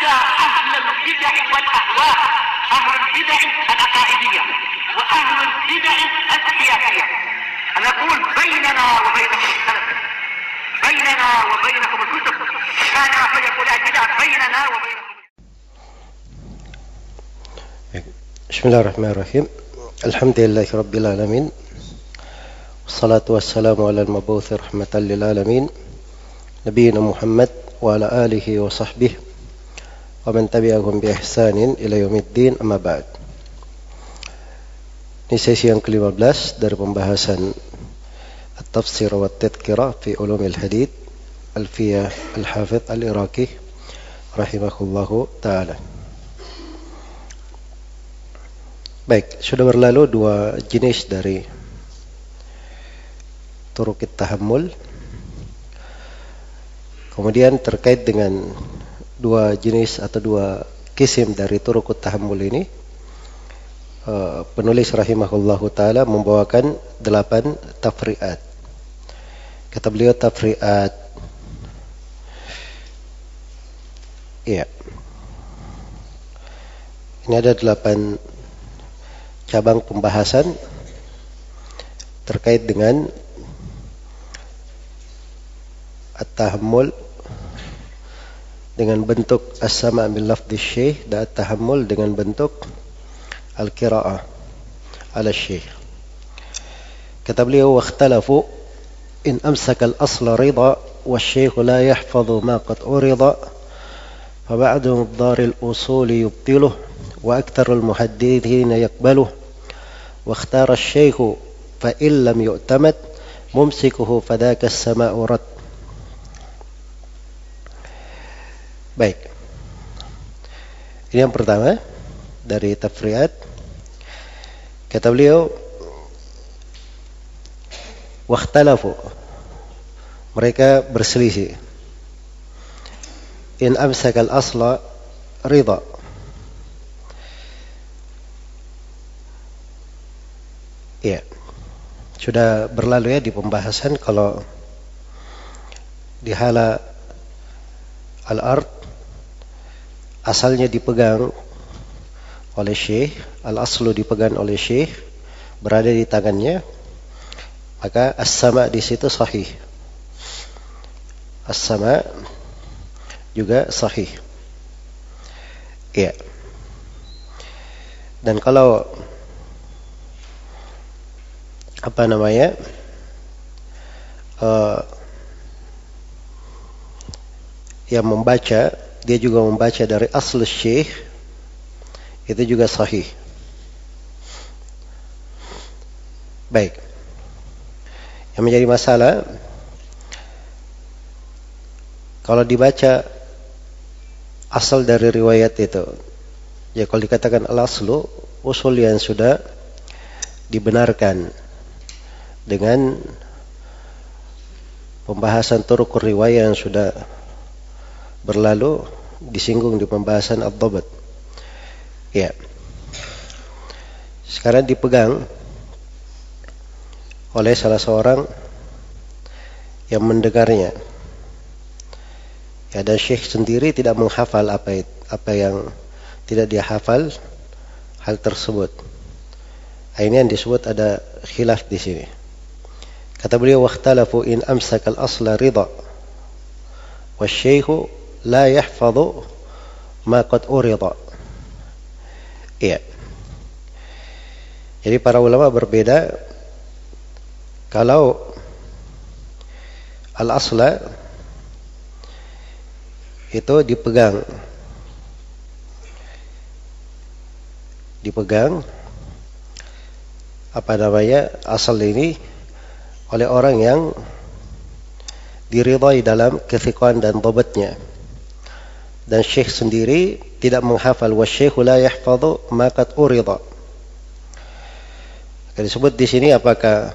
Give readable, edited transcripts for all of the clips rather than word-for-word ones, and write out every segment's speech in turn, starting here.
حتى أهل البدع والأهواء، أهل البدع العقائدية وأهل البدع السياسية. أنا أقول بيننا وبينكم السلف، بيننا وبينكم الكتب، كان فيقول البدع بيننا وبينكم. Bismillahirrahmanirrahim. Alhamdulillahirabbil alamin. Wassalatu wassalamu ala al-mab'uts rahmatan lil alamin. Nabiyina Muhammad wa ala alihi wa sahbihi wa man tabi'ahum bi ihsanin ila yaumiddin, amma ba'd. Ini sesi yang ke-15 dari pembahasan At-Tafsir wa At-Tadhkirah fi Ulumil Hadits Alfiyah Al-Hafidh Al-Iraqi rahimahullahu ta'ala. Baik, sudah berlalu dua jenis dari turukit tahammul. Kemudian terkait dengan dua jenis atau dua kisim dari turukut tahammul ini, penulis rahimahullahu ta'ala membawakan 8 tafri'at. Kata beliau tafri'at, iya, ini ada 8 cabang pembahasan terkait dengan at-tahammul dengan bentuk as-sama' bil lafdhi syekh dan at-tahammul dengan bentuk al-qira'ah ala syekh. Kata beliau, wakhtalafu in amsaka al-asla ridha wa syekh la yahfadhu ma qad urida fa ba'du ad-dar al-usul yubtiluh wa aktsarul muhaddithin yaqbaluh wa ikhtara asy-syaikh fa in lam yu'tamad mumsikuhu fadaka as-sama'u rad. Baik, ini yang pertama dari tafri'at. Kata beliau, wakhtalafu, mereka berselisih, in amsaka al-asla ridha, ya, sudah berlalu ya di pembahasan kalau di hala al-ard asalnya dipegang oleh syekh, al-aslu dipegang oleh syekh, berada di tangannya, maka as-sama' di situ sahih. As-sama' juga sahih. Ya. Dan kalau yang membaca, dia juga membaca dari asal syekh, itu juga sahih. Baik, yang menjadi masalah kalau dibaca asal dari riwayat itu, ya kalau dikatakan al-aslu, usul yang sudah dibenarkan dengan pembahasan turuq riwayat yang sudah berlalu, disinggung di pembahasan ad-dhabt. Ya. Sekarang dipegang oleh salah seorang yang mendengarnya. Ya, dan syekh sendiri tidak menghafal apa yang tidak dia hafal hal tersebut. Ini yang disebut ada khilaf di sini. Kata beliau, wakhtalafu in amsaka al-asla ridha wa syekhu la yahfadhu ma qad urida. Iya. Jadi para ulama berbeda kalau al-asla itu dipegang asal ini oleh orang yang diridhai dalam kethiqan dan dhabatnya, dan syekh sendiri tidak menghafal, wa syekhu la yahfadhu ma qad urida. Disebut di sini apakah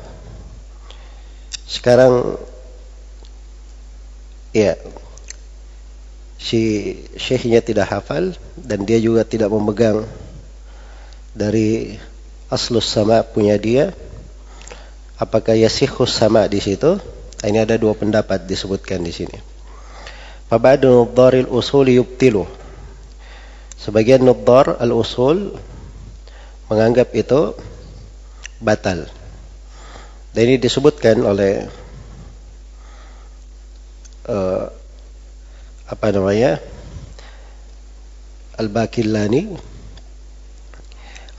sekarang ya si syekhnya tidak hafal dan dia juga tidak memegang dari aslus sama punya dia, apakah yasihus sama di situ? Ini ada dua pendapat disebutkan di sini. Fa ba'du dharil usuli yubtilu. Sebagian nuddar al-usul menganggap itu batal. Dan ini disebutkan oleh Al-Baqillani,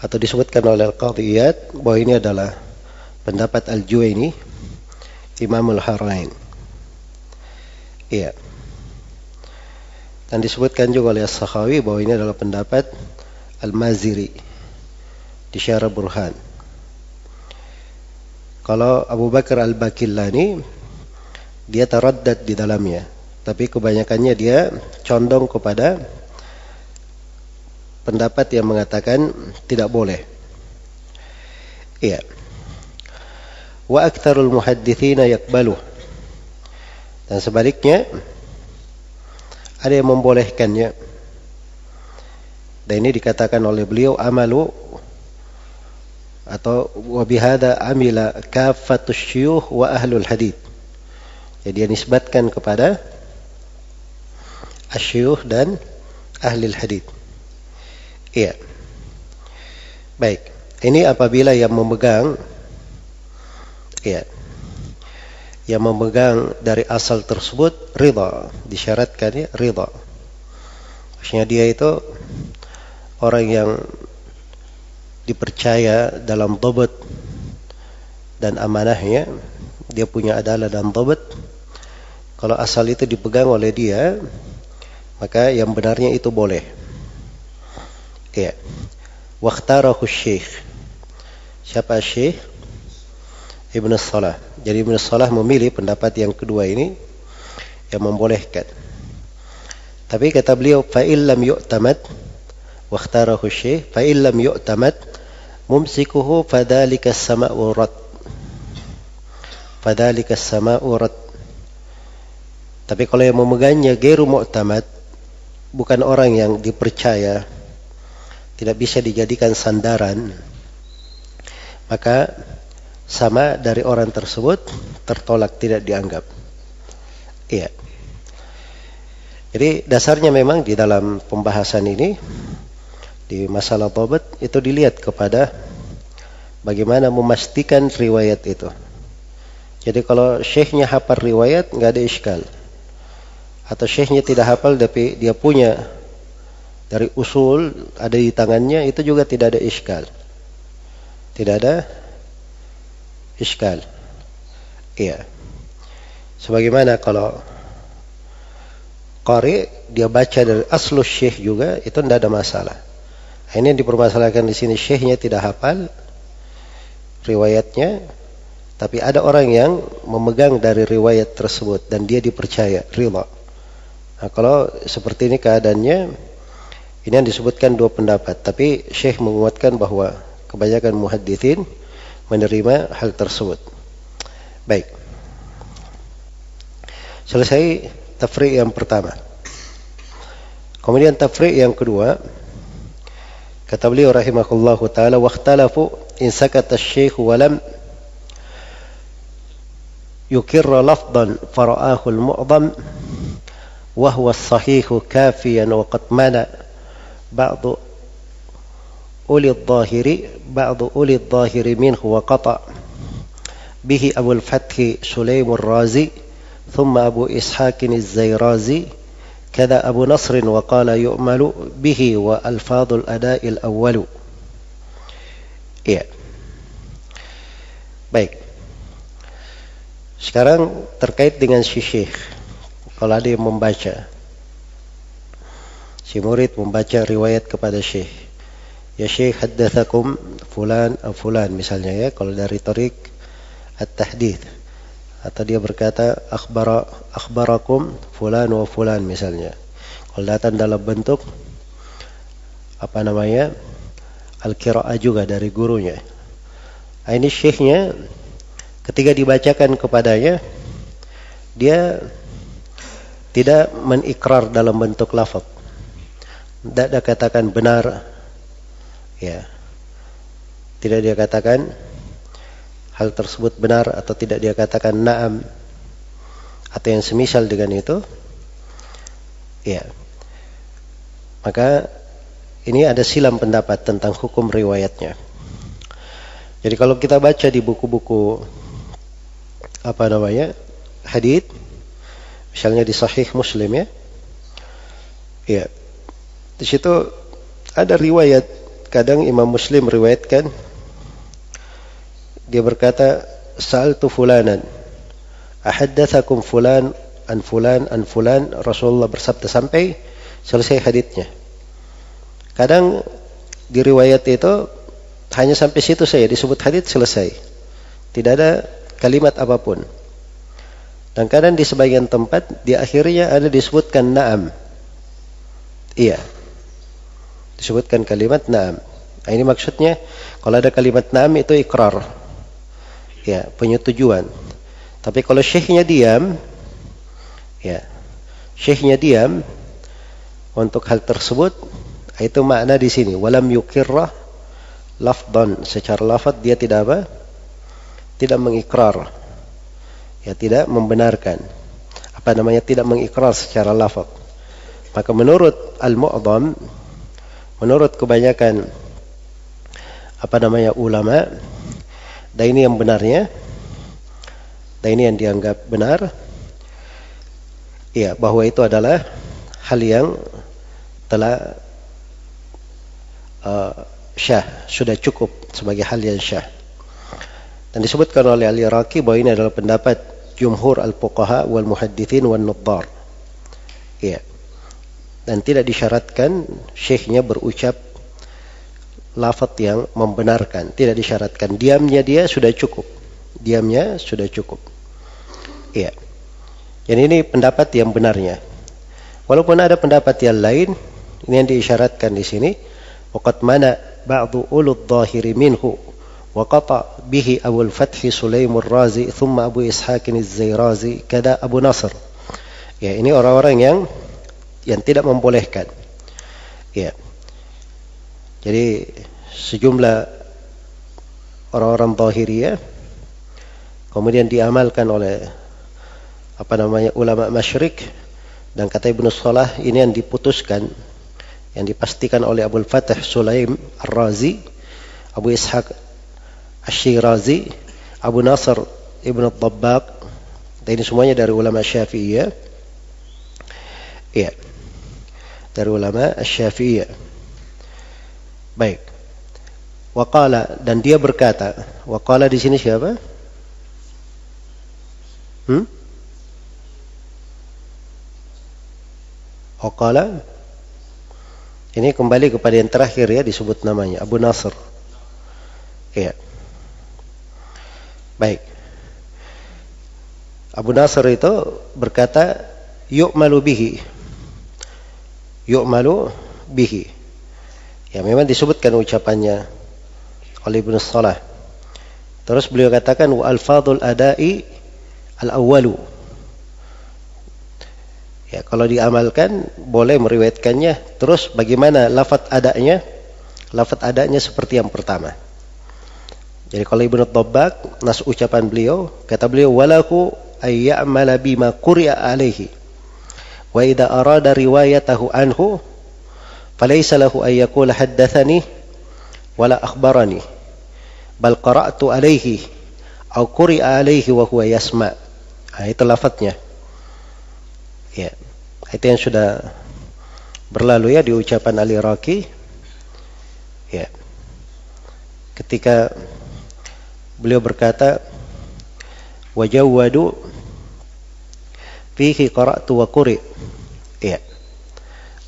atau disebutkan oleh Al-Qadiyat bahwa ini adalah pendapat Al-Juwaini, Imamul Haramain. Iya. Dan disebutkan juga oleh As-Sakhawi bahwa ini adalah pendapat Al-Maziri di Syarah Burhan. Kalau Abu Bakar Al-Baqillani, dia taraddad di dalamnya, tapi kebanyakannya dia condong kepada pendapat yang mengatakan tidak boleh. Iya. Wa aktsarul muhadditsina yaqbaluh. Dan sebaliknya ada yang membolehkannya. Dan ini dikatakan oleh beliau amalu, atau wa bihadza amila kaffatus syuyukh wa ahlul hadits. Jadi dia nisbatkan kepada asyuyukh dan ahli hadits. Iya. Baik. Ini apabila yang memegang, iya, yang memegang dari asal tersebut ridha, disyaratkan ya ridha. Maksudnya dia itu orang yang dipercaya dalam dhabt dan amanahnya, dia punya adalah dan dhabt. Kalau asal itu dipegang oleh dia, maka yang benarnya itu boleh. Ya. Waqtarahu Syekh. Siapa Syekh? Ibn Salah. Jadi Ibn Salah memilih pendapat yang kedua ini yang membolehkan. Tapi kata beliau, fa illam yu'tamad, waqtarahu Syekh, fa illam yu'tamad mumsikuhu fadzalika as-sama'u rad. Fadzalika as-sama'u rad. Tapi kalau yang memegangnya ghairu mu'tamad, bukan orang yang dipercaya, tidak bisa dijadikan sandaran, maka sama dari orang tersebut tertolak, tidak dianggap. Iya. Jadi dasarnya memang di dalam pembahasan ini, di masalah dhabt itu dilihat kepada bagaimana memastikan riwayat itu. Jadi kalau syekhnya hafal riwayat nggak ada iskal, atau syekhnya tidak hafal tapi dia punya dari usul ada di tangannya, itu juga tidak ada iskal. Tidak ada iskal. Iya. Sebagaimana kalau qari dia baca dari aslus syekh juga, itu tidak ada masalah. Ini yang dipermasalahkan di sini, syekhnya tidak hafal riwayatnya, tapi ada orang yang memegang dari riwayat tersebut dan dia dipercaya, ridha. Nah, kalau seperti ini keadaannya, ini yang disebutkan dua pendapat, tapi syekh menguatkan bahwa kebanyakan muhadditsin menerima hal tersebut. Baik. Selesai tafriq yang pertama. Kemudian tafriq yang kedua, kata beliau rahimahullahu taala, waqtalafu in sakata asy-syekh wa lam yukirra lafdhan fara'ahu al-mu'dham wa huwa as-sahih kafiyan wa qad mana ba'd uli adh-dhahiri minhu wa qata bihi Abu al-Fath Sulaim al-Razi thumma Abu Ishaq az-Zayrazi kada Abu Nasr wa qala yu'malu bihi wa alfadhul ada'i al-awwal. Iya. Baik. Sekarang terkait dengan si syekh. Kalau ada yang membaca, si murid membaca riwayat kepada syekh, ya syekh haddatsakum fulan atau fulan misalnya, ya kalau dari tariq at-tahdits, atau dia berkata akhbarakum fulan wa fulan misalnya, kalau datang dalam bentuk al-qiraah juga dari gurunya. Nah, ini syekhnya ketika dibacakan kepadanya, dia tidak menikrar dalam bentuk lafaz, tidak dia katakan benar, ya, tidak dia katakan hal tersebut benar, atau tidak dia katakan na'am atau yang semisal dengan itu, ya, maka ini ada silam pendapat tentang hukum riwayatnya. Jadi kalau kita baca di buku-buku hadits, misalnya di Sahih Muslim ya, di situ ada riwayat. Kadang Imam Muslim riwayatkan, dia berkata, sa'altu fulanan, ahaddatsakum fulan an fulan an fulan, Rasulullah bersabda sampai selesai haditsnya. Kadang di riwayat itu hanya sampai situ saja disebut hadits selesai, tidak ada kalimat apapun. Dan kadang di sebagian tempat di akhirnya ada disebutkan na'am, iya, disebutkan kalimat na'am. Nah, ini maksudnya kalau ada kalimat na'am itu ikrar, ya, penyetujuan. Tapi kalau syekhnya diam, ya, syekhnya diam untuk hal tersebut, itu makna di sini walam yukirrah lafdan, secara lafaz dia tidak mengikrar, ya, tidak membenarkan, tidak mengikrar secara lafaz. Maka menurut al-mu'dham, menurut kebanyakan ulama, dan ini yang benarnya, dan ini yang dianggap benar, ya, bahwa itu adalah hal yang telah syah, sudah cukup sebagai hal yang syah. Dan disebutkan oleh Al-Iraqi bahwa ini adalah pendapat jumhur al-fuqaha wal muhaddithin wal nuddar, ya. Dan tidak disyaratkan syekhnya berucap lafaz yang membenarkan, tidak disyaratkan. Diamnya dia sudah cukup, diamnya sudah cukup, iya. Dan ini pendapat yang benarnya. Walaupun ada pendapat yang lain, ini yang diisyaratkan di sini, waqad mana ba'du ulul dhahiri minhu wa qata bihi Abu al-Fath Sulaimur Razi thumma Abu Ishaq az-Zairazi kada Abu Nasr. Ya, ini orang-orang yang tidak membolehkan. Ya. Jadi sejumlah orang-orang Zahiriyah kemudian diamalkan oleh ulama masyrik, dan kata Ibnu Salah ini yang diputuskan, yang dipastikan oleh Abu al-Fath Sulaim Ar-Razi, Abu Ishaq Asy-Syirazi, Abu Nasr Ibn al-Dabbaq, dan ini semuanya dari ulama Syafi'iyah. Iya, dari ulama Syafi'iyah. Baik. Waqala, dan dia berkata, waqala di sini siapa? Waqala ini kembali kepada yang terakhir, ya, disebut namanya Abu Nasr. Iya. Baik. Abu Nasr itu berkata yu'malu bihi. Yu'malu bihi. Ya, memang disebutkan ucapannya oleh Ibnu Salah. Terus beliau katakan wa alfadhul adai al-awwalu. Ya, kalau diamalkan boleh meriwayatkannya. Terus bagaimana lafaz adanya? Lafaz adanya seperti yang pertama. Jadi kalau Ibnu Dabbaq, nas ucapan beliau, kata beliau walahu ay ya'mala bima quri'a alaihi wa idza arada riwayatahu anhu falaysa lahu ay yaqula haddatsani wala akhbarani bal qara'tu alaihi aw quri'a alaihi wa huwa yasma'. Nah, itu lafaznya. Ya, itu yang sudah berlalu, ya, di ucapan Al-Iraqi. Ya, ketika beliau berkata wajawwadu fihi qara'tu wa quri. Ya,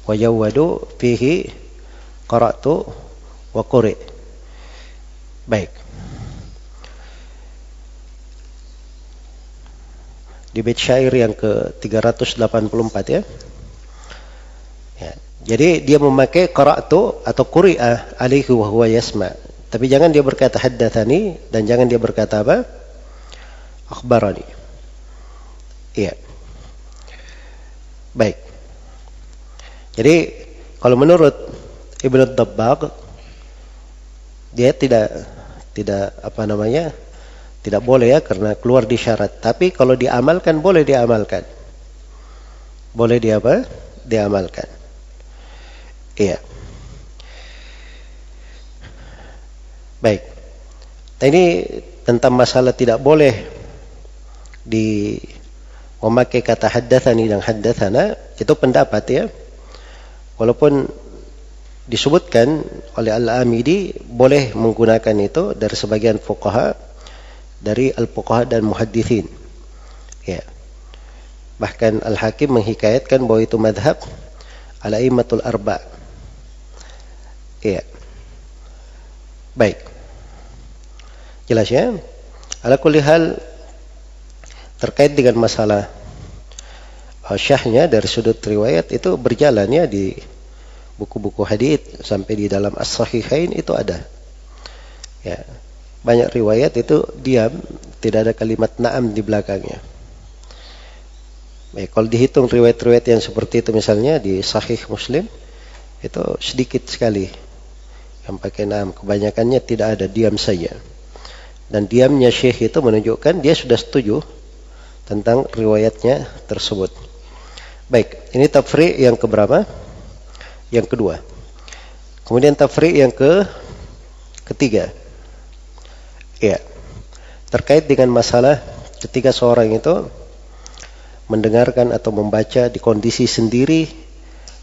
wajawwadu fihi qara'tu wa quri. Baik. Di bait syair yang ke-384, ya. Ya. Jadi dia memakai qara'tu atau quri'a alaihi wa huwa yasma'. Tapi jangan dia berkata haddatsani, dan jangan dia berkata apa? Akhbarani. Iya. Baik. Jadi kalau menurut Ibnu Dabbaq, dia tidak tidak boleh, ya, karena keluar di syarat. Tapi kalau diamalkan boleh diamalkan. Boleh diamalkan. Iya. Baik. Nah, ini tentang masalah tidak boleh memakai kata haddatsani dan haddatsana, itu pendapat ya. Walaupun disebutkan oleh Al-Amidi boleh menggunakan itu dari sebagian fuqaha, dari al-fuqaha dan muhaddithin. Ya. Bahkan Al-Hakim menghikayatkan bahwa itu madhab al-a'immatul arba'. Ya. Baik. Jelas ya? Ala kulli hal, terkait dengan masalah syahnya dari sudut riwayat itu berjalan ya di buku-buku hadits sampai di dalam as-sahihain itu ada. Ya. Banyak riwayat itu diam, tidak ada kalimat na'am di belakangnya. Baik, kalau dihitung riwayat-riwayat yang seperti itu misalnya di Sahih Muslim itu sedikit sekali yang pakai na'am, kebanyakannya tidak ada, diam saja. Dan diamnya syekh itu menunjukkan dia sudah setuju tentang riwayatnya tersebut. Baik, ini tafri' yang keberapa? Yang kedua. Kemudian tafri' yang ketiga. Ya. Terkait dengan masalah ketika seorang itu mendengarkan atau membaca di kondisi sendiri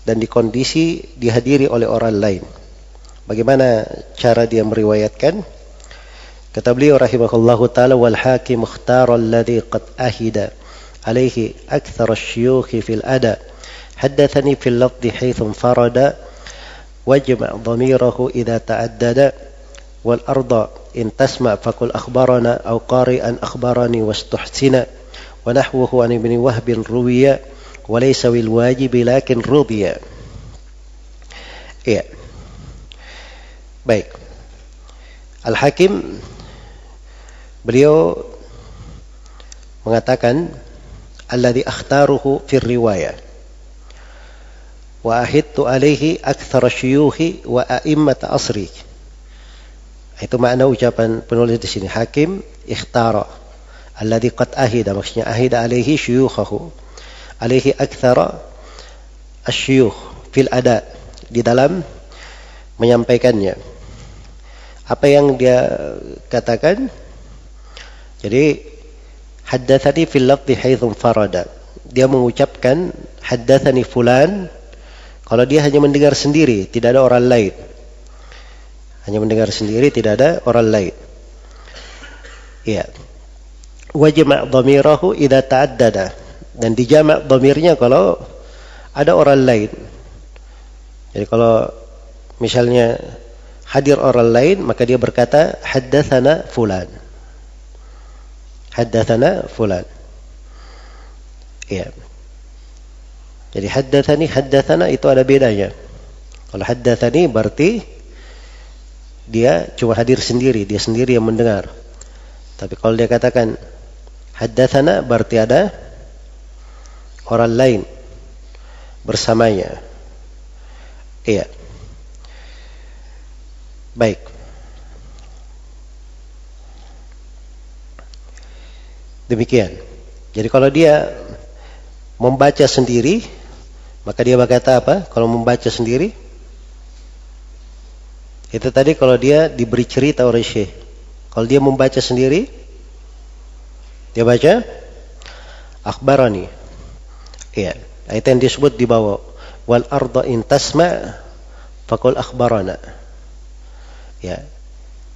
dan di kondisi dihadiri oleh orang lain. Bagaimana cara dia meriwayatkan? Kata beliau rahimahullahu ta'ala, wal hakim ikhtara alladhi qad ahida alaihi akthar asy-syuyukh fil ada haddathani fil lafzi haythu farada wajma' dhamirahu idza ta'addada wal arda in tasma' faqul akhbarana aw qari'an akhbarani wastuhsina wa nahwuhu an ibn wahb ruwiya wa laysa bil wajib lakin rudiya. Ya. Baik. Al-Hakim beliau mengatakan alladhi akhtaruhu fi riwayah wa ahidtu alaihi akthar syuyukhi wa a'immat asri. Itu makna ucapan penulis di sini. Hakim ikhtara alladhi qad ahida, maksudnya ahida alaihi syuyukhahu, alaihi akthar asyuyukh fil ada, di dalam menyampaikannya. Apa yang dia katakan? Jadi haddatsani fil lafzi haitsu farada. Dia mengucapkan haddatsani fulan kalau dia hanya mendengar sendiri, tidak ada orang lain. Hanya mendengar sendiri, tidak ada orang lain. Ya. Wajma' dhamirahu idza ta'addada. Dan dijama' dhamirnya kalau ada orang lain. Jadi kalau misalnya hadir orang lain, maka dia berkata haddatsana fulan. Haddatsana fulan. Ya. Jadi haddatsana itu ada bedanya. Kalau haddatsani berarti dia cuma hadir sendiri, dia sendiri yang mendengar. Tapi kalau dia katakan haddatsana berarti ada orang lain bersamanya. Iya. Baik. Demikian. Jadi kalau dia membaca sendiri, maka dia berkata apa? Kalau membaca sendiri, itu tadi kalau dia diberi cerita oleh syekh. Kalau dia membaca sendiri, dia baca akhbarani. Iya, itu yang disebut di bawah. Wal arda in tasma' faqul akhbarana. Ya.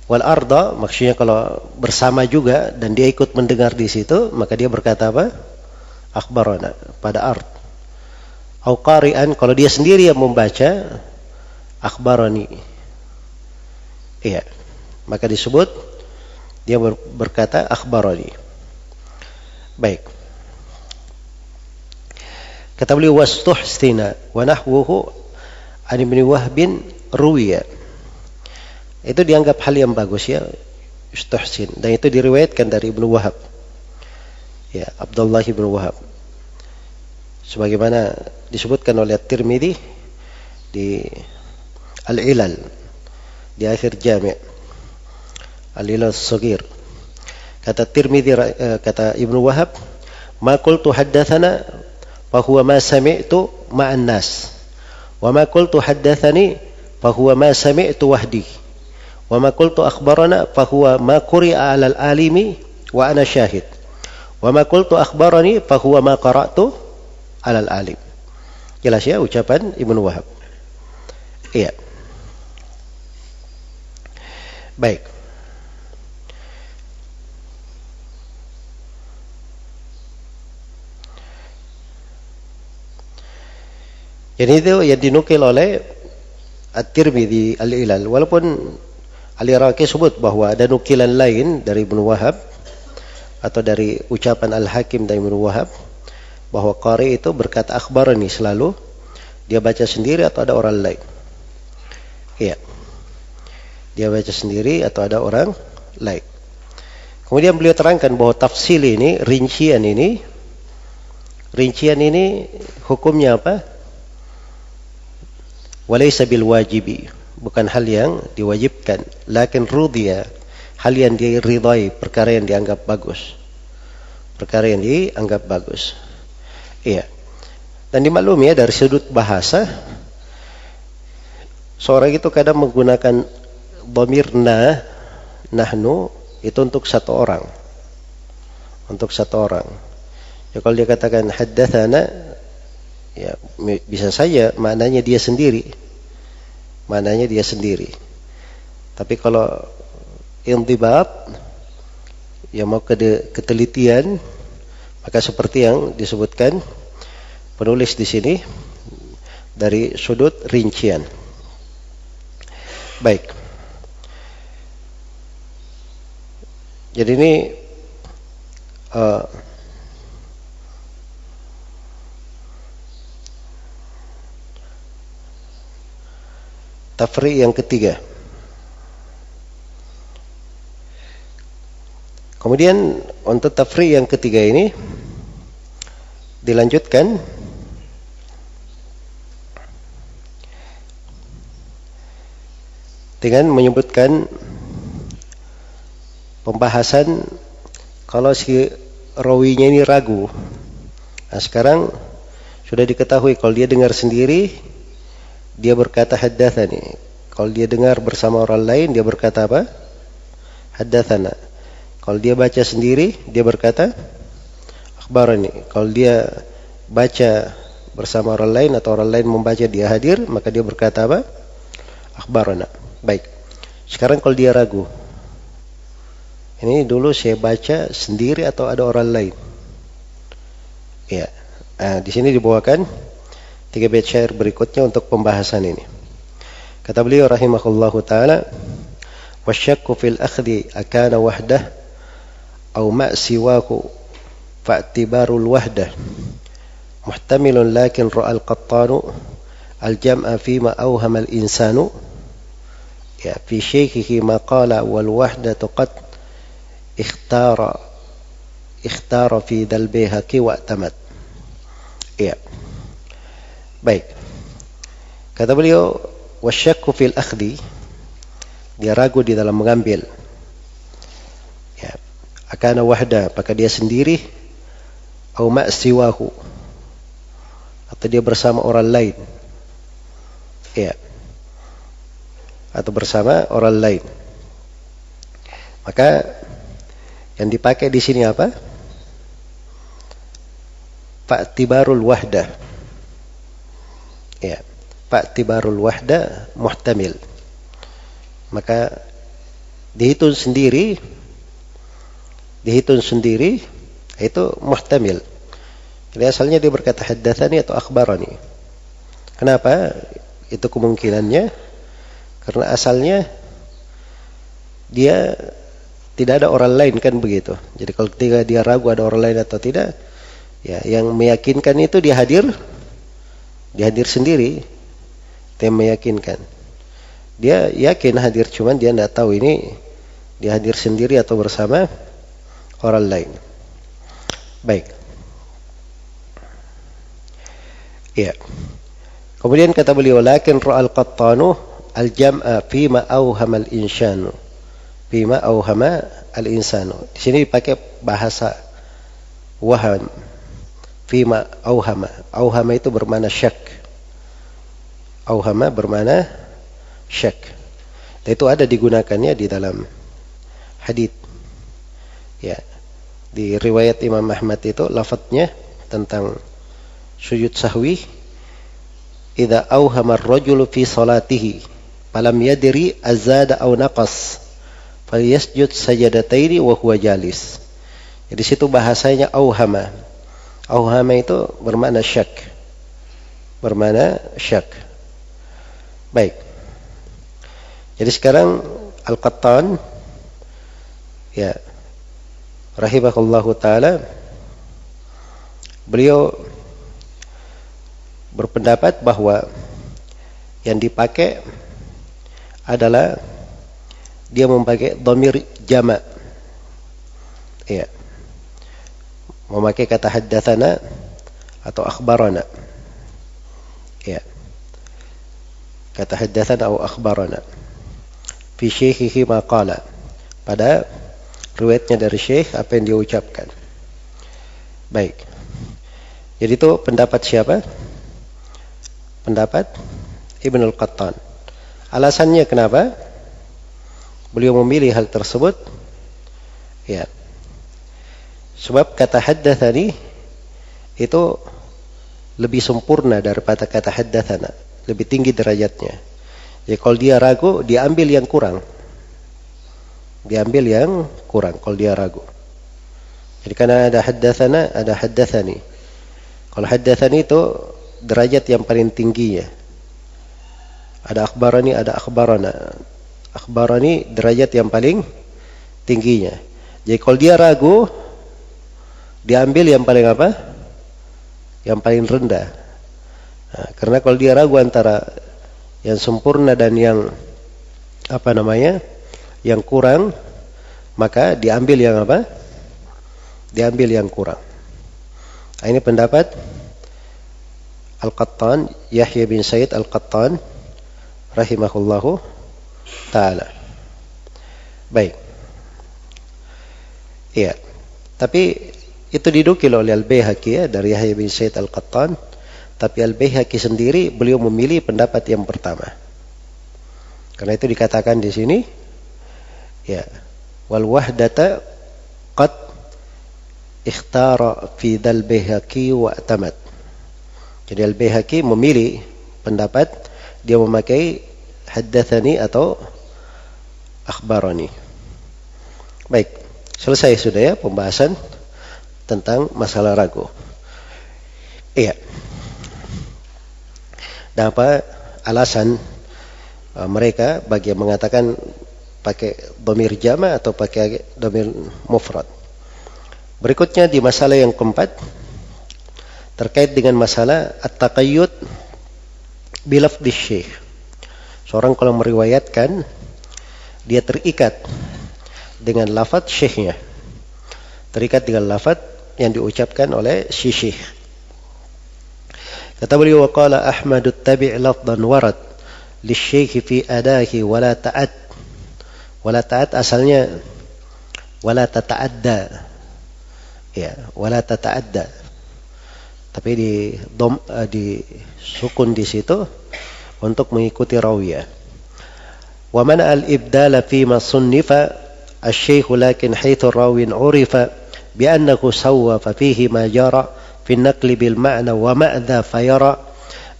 Wal arda maksudnya kalau bersama juga dan dia ikut mendengar di situ, maka dia berkata apa? Akhbarana pada ard. Au qari'an kalau dia sendiri yang membaca, akhbarani. Iya. Maka disebut dia berkata akhbarani. Baik. Kata beliau wastuhsina wa nahwuhu an ibn Wahb ruwiya. Itu dianggap hal yang bagus ya, istuhsin, dan itu diriwayatkan dari Ibnu Wahab. Ya, Abdullah bin Wahab. Sebagaimana disebutkan oleh At-Tirmidzi di Al-Ilal di akhir Jami' Al-Ilal As-Saghir. Kata Tirmidzi, kata Ibnu Wahab, ma qultu haddatsana fa huwa ma sami'tu ma'an nas wa ma qultu haddatsani fa huwa ma sami'tu wahdi wa Wa ma qultu akhbarana fahuwa ma quri'a 'alal alimi wa ana syahid. Wa ma qultu akhbarani fahuwa ma qara'tu 'alal alim. Jelas ya ucapan Ibnu Wahab. Iya. Baik. Jadi itu yang dinukil oleh At-Tirmidzi Al-Ilal. Walaupun Al-Iraqi sebut bahwa ada nukilan lain dari Ibnu Wahab atau dari ucapan Al-Hakim dari Ibnu Wahab bahwa qari itu berkata akhbarani selalu, dia baca sendiri atau ada orang lain. Iya. Dia baca sendiri atau ada orang lain. Kemudian beliau terangkan bahwa tafsil ini, rincian ini hukumnya apa? Walaysa bil wajibi, bukan hal yang diwajibkan, lakin rudhiya, hal yang diridhai, perkara yang dianggap bagus. Perkara yang dianggap bagus. Iya. Dan dimaklumi ya dari sudut bahasa, seorang itu kadang menggunakan dhamir nahnu itu untuk satu orang. Untuk satu orang. Ya kalau dia katakan haddatsana, ya bisa saja maknanya dia sendiri. Maknanya dia sendiri. Tapi kalau intibat, ya mau ketelitian, maka seperti yang disebutkan penulis di sini dari sudut rincian. Baik. Jadi ini tafri' yang ketiga. Kemudian untuk tafri' yang ketiga ini dilanjutkan dengan menyebutkan pembahasan kalau si rawinya ini ragu. Nah, sekarang sudah diketahui kalau dia dengar sendiri dia berkata haddatsani. Kalau dia dengar bersama orang lain dia berkata apa? Haddatsana. Kalau dia baca sendiri dia berkata akhbarani. Kalau dia baca bersama orang lain atau orang lain membaca dia hadir, maka dia berkata apa? Akhbarana. Baik. Sekarang kalau dia ragu, ini dulu saya baca sendiri atau ada orang lain? Ya. Nah, di sini dibawakan 3 bait syair berikutnya untuk pembahasan ini. Kata beliau rahimahullahu taala, wasyakku fil akhdhi akana wahdah aw ma siwahu fa'tibarul wahdah muhtamilun lakin ra'al qattanu al jam'a fima awhama al insanu ya fi shaykhihi ma qala wal wahdatu qad ikhtara fi dal bihaqi wa tamat. Ya. Baik. Kata beliau wasyakku fil akhdhi, dia ragu di dalam mengambil. Ya. Akana wahda, apakah dia sendiri atau ma siwahu, atau dia bersama orang lain. Ya. Atau bersama orang lain. Maka yang dipakai di sini apa? Fa'tibarul wahda. Ya, fa'tibarul wahda muhtamil. Maka dihitung sendiri itu muhtamil. Jadi asalnya dia berkata haddatsani atau akhbarani. Kenapa? Itu kemungkinannya karena asalnya dia tidak ada orang lain kan begitu. Jadi kalau ketika dia ragu ada orang lain atau tidak, ya yang meyakinkan itu dia hadir sendiri. Dia meyakinkan. Dia yakin hadir, cuman dia tidak tahu ini dia hadir sendiri atau bersama orang lain. Baik. Ya. Kemudian kata beliau, lakin ra'al qattanu al-jam'a fima awhama al-insanu. Fima awhama al-insanu. Di sini dipakai bahasa waham. Fima awhama. Awhama itu bermakna syak. Awhama bermakna syak. Itu ada digunakannya di dalam hadits. Ya, di riwayat Imam Ahmad itu lafadznya tentang sujud sahwi, idza awhama ar-rajulu fi salatihi falam yadri azada aw naqas falyasjud sajadataini wa huwa jalis. Jadi situ bahasanya auhama. Auhama itu bermakna syak. Bermakna syak. Baik. Jadi sekarang Al-Qattan ya rahimahullahu taala beliau berpendapat bahwa yang dipakai adalah dia memakai dhamir jama'. Ya. Memakai kata haddatsana atau akhbarana. Ya. Kata haddatsana atau akhbarana. Fi syekhihi ma qala. Pada riwayatnya dari syekh apa yang dia ucapkan. Baik. Jadi itu pendapat siapa? Pendapat Ibnul Qattan. Alasannya kenapa beliau memilih hal tersebut? Ya. Sebab kata haddatsani itu lebih sempurna daripada kata haddatsana, lebih tinggi derajatnya. Jadi kalau dia ragu, dia ambil yang kurang. Diambil yang kurang kalau dia ragu. Jadi karena ada haddatsana, ada haddatsani. Kalau haddatsani itu derajat yang paling tingginya. Ada akhbarani, ada akhbarana. Akhbarani derajat yang paling tingginya. Jadi kalau dia ragu, diambil yang paling apa? Yang paling rendah. Nah, karena kalau dia ragu antara yang sempurna dan yang apa namanya? Yang kurang, maka diambil yang apa? Diambil yang kurang. Nah, ini pendapat Al-Qattan, Yahya bin Said Al-Qattan rahimahullahu taala. Baik. Iya. Tapi itu didukil oleh Al-Baihaqi ya, dari Yahya bin Said Al-Qattan. Tapi Al-Baihaqi sendiri beliau memilih pendapat yang pertama. Karena itu dikatakan di sini ya, wal wahdata qad ikhtara fi dzal Baihaqi wa atamat. Jadi Al-Baihaqi memilih pendapat dia memakai haddatsani atau akhbarani. Baik, selesai sudah ya pembahasan tentang masalah ragu. Iya. Dan apa alasan mereka bagi yang mengatakan pakai dhamir jama' atau pakai dhamir mufrad? Berikutnya di masalah yang keempat terkait dengan masalah at-taqayyud bi lafdhi syekh. Seorang kalau meriwayatkan dia terikat dengan lafaz syekhnya. Terikat dengan lafaz yang diucapkan oleh si syekh. Kata beliau, waqala Ahmad tabi' lafdan warad lisyekh fi adahi wala ta'ad. Wala ta'ad asalnya wala tata'adda. Ya, wala tata'adda. Tapi di sukun di situ untuk mengikuti rawiyah. Wa mana al-ibdala fi ma sunnifa asy-syekh lakin haitsu rawin urifa bi annahu sawwafa fihi ma jara fi an-naqli bil ma'na wa ma'dha fayara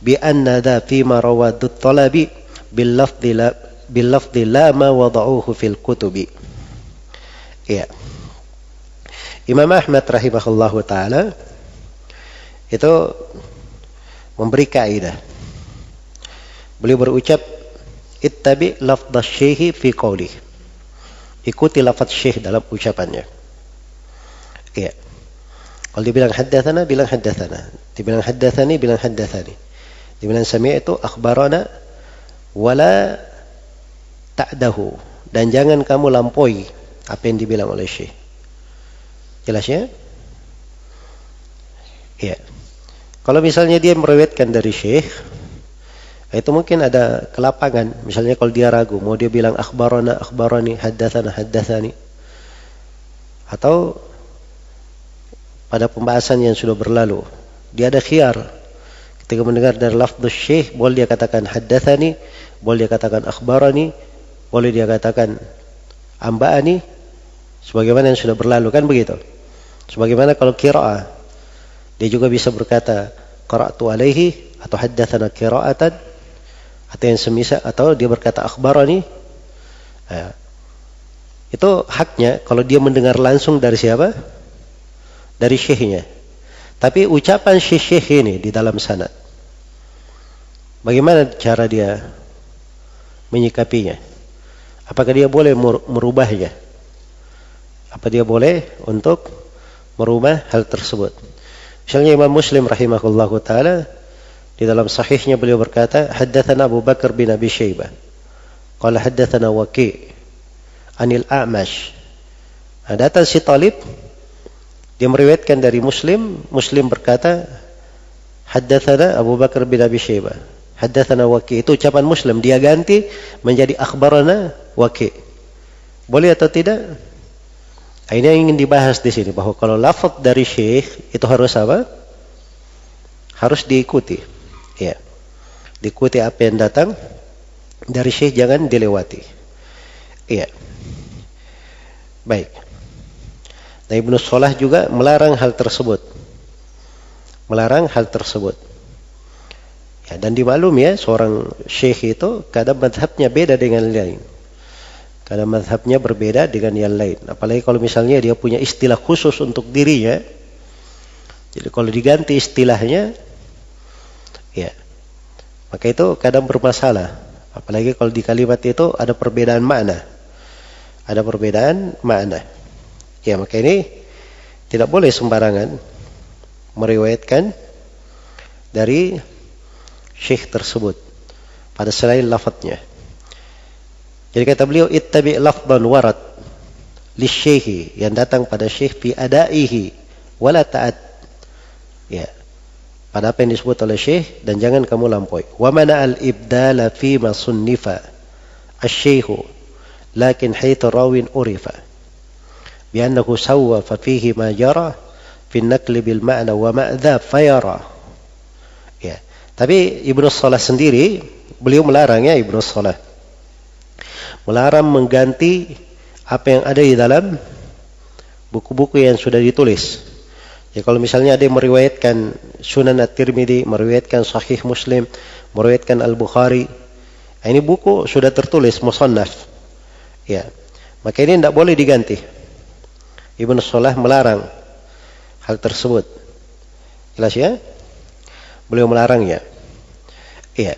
bi anna dha fi ma rawadu at-talabi bil lafdhi la ma wada'uhu fil kutubi. Ya. Imam Ahmad rahimahullahu taala itu memberi kaidah. Beliau berucap ittabi lafdh syekh fi qawli. Ikuti lafaz syekh dalam ucapannya. Ya. Kalau dibilang haddatsana, bilang haddatsana. Dibilang haddatsani, bilang haddatsani. Dibilang sami'tu akhbarana wala ta'dahu. Dan jangan kamu lampaui apa yang dibilang oleh syekh. Jelas ya? Ya. Kalau misalnya dia meriwayatkan dari syekh, itu mungkin ada kelapangan. Misalnya kalau dia ragu, mau dia bilang akhbarana, akhbarani, haddatsana, haddatsani. Atau pada pembahasan yang sudah berlalu, dia ada khiyar. Ketika mendengar dari lafdz syekh, boleh dia katakan haddatsani, boleh dia katakan akhbarani, boleh dia katakan amba'ani sebagaimana yang sudah berlalu, kan begitu. Sebagaimana kalau qira'ah, dia juga bisa berkata qara'tu alaihi atau haddatsana qira'atan atau yang semisal, atau dia berkata akhbarani. Itu haknya kalau dia mendengar langsung dari siapa? Dari syekhnya. Tapi ucapan syekh ini di dalam sanad, bagaimana cara dia menyikapinya? Apakah dia boleh merubahnya? Apa dia boleh untuk merubah hal tersebut? Misalnya Imam Muslim rahimahullahu taala di dalam sahihnya beliau berkata, haddatsana Abu Bakar bin Abi Syaibah qala haddatsana Waqi' anil A'mash. Datang si talib, dia meriwayatkan dari Muslim berkata haddatsana Abu Bakar bin Abi Syaibah, haddatsana Waqi'. Itu ucapan Muslim, dia ganti menjadi akhbarana Waqi'. Boleh atau tidak? Ini yang ingin dibahas di sini, bahwa kalau lafaz dari syekh itu harus apa? Harus diikuti. Ya. Diikuti apa yang datang dari syekh, jangan dilewati. Iya. Baik. Nah, Ibnu Shalah juga melarang hal tersebut. Melarang hal tersebut. Ya, dan dimaklumi ya, seorang syekh itu kadang mazhabnya beda dengan yang lain. Kadang mazhabnya berbeda dengan yang lain. Apalagi kalau misalnya dia punya istilah khusus untuk dirinya. Jadi kalau diganti istilahnya, ya, maka itu kadang bermasalah. Apalagi kalau di kalimat itu ada perbedaan makna. Ada perbedaan makna. Ya, maka ini tidak boleh sembarangan meriwayatkan dari syekh tersebut pada selain lafadznya. Jadi kata beliau, ittabi' lafdhan warad lisyekhi, yang datang pada syekh fi adaihi wala ta'at. Ya. Pada apa yang disebut oleh syekh, dan jangan kamu lampaui. Wa mana al-ibdala fi ma sunnifa asy-syaikhu lakin haitsu rawin urifa bi annahu sawwa fa fihi ma jara fi an-naqli bil ma'na wa ma'dha fayara. Ya. Tapi Ibnu Shalah sendiri, beliau melarang, ya, Ibnu Shalah melarang mengganti apa yang ada di dalam buku-buku yang sudah ditulis. Ya, kalau misalnya ada yang meriwayatkan Sunan At-Tirmidzi, meriwayatkan Sahih Muslim, meriwayatkan Al-Bukhari, ini buku sudah tertulis musannaf. Ya, maka ini tidak boleh diganti. Ibnu Shalah melarang hal tersebut. Jelas ya? Beliau melarangnya. Iya.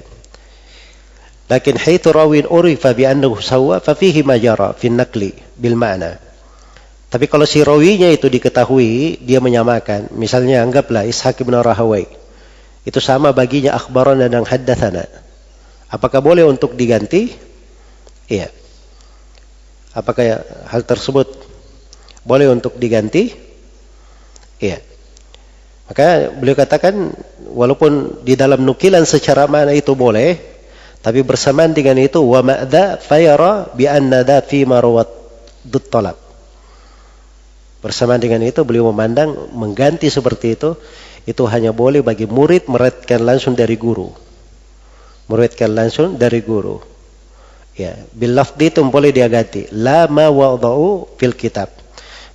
Lakin haitsu rawin urifa bi annahu sawwa fa fihi ma jara fi an-naqli bil ma'na. Tapi kalau si rawinya itu diketahui dia menyamakan, misalnya anggaplah Ishaq bin Rahawai, itu sama baginya akhbarana dan haddatsana. Apakah boleh untuk diganti? Iya. Apakah hal tersebut boleh untuk diganti? Iya. Maka beliau katakan, walaupun di dalam nukilan secara mana itu boleh, tapi bersamaan dengan itu wa ma'dha fayara bi anna dha fi ma rawat dut talab. Bersamaan dengan itu beliau memandang mengganti seperti itu hanya boleh bagi murid meriwayatkan langsung dari guru. Meriwayatkan langsung dari guru. Ya, bil lafdhi itu boleh dia ganti. La ma wada'u fil kitab.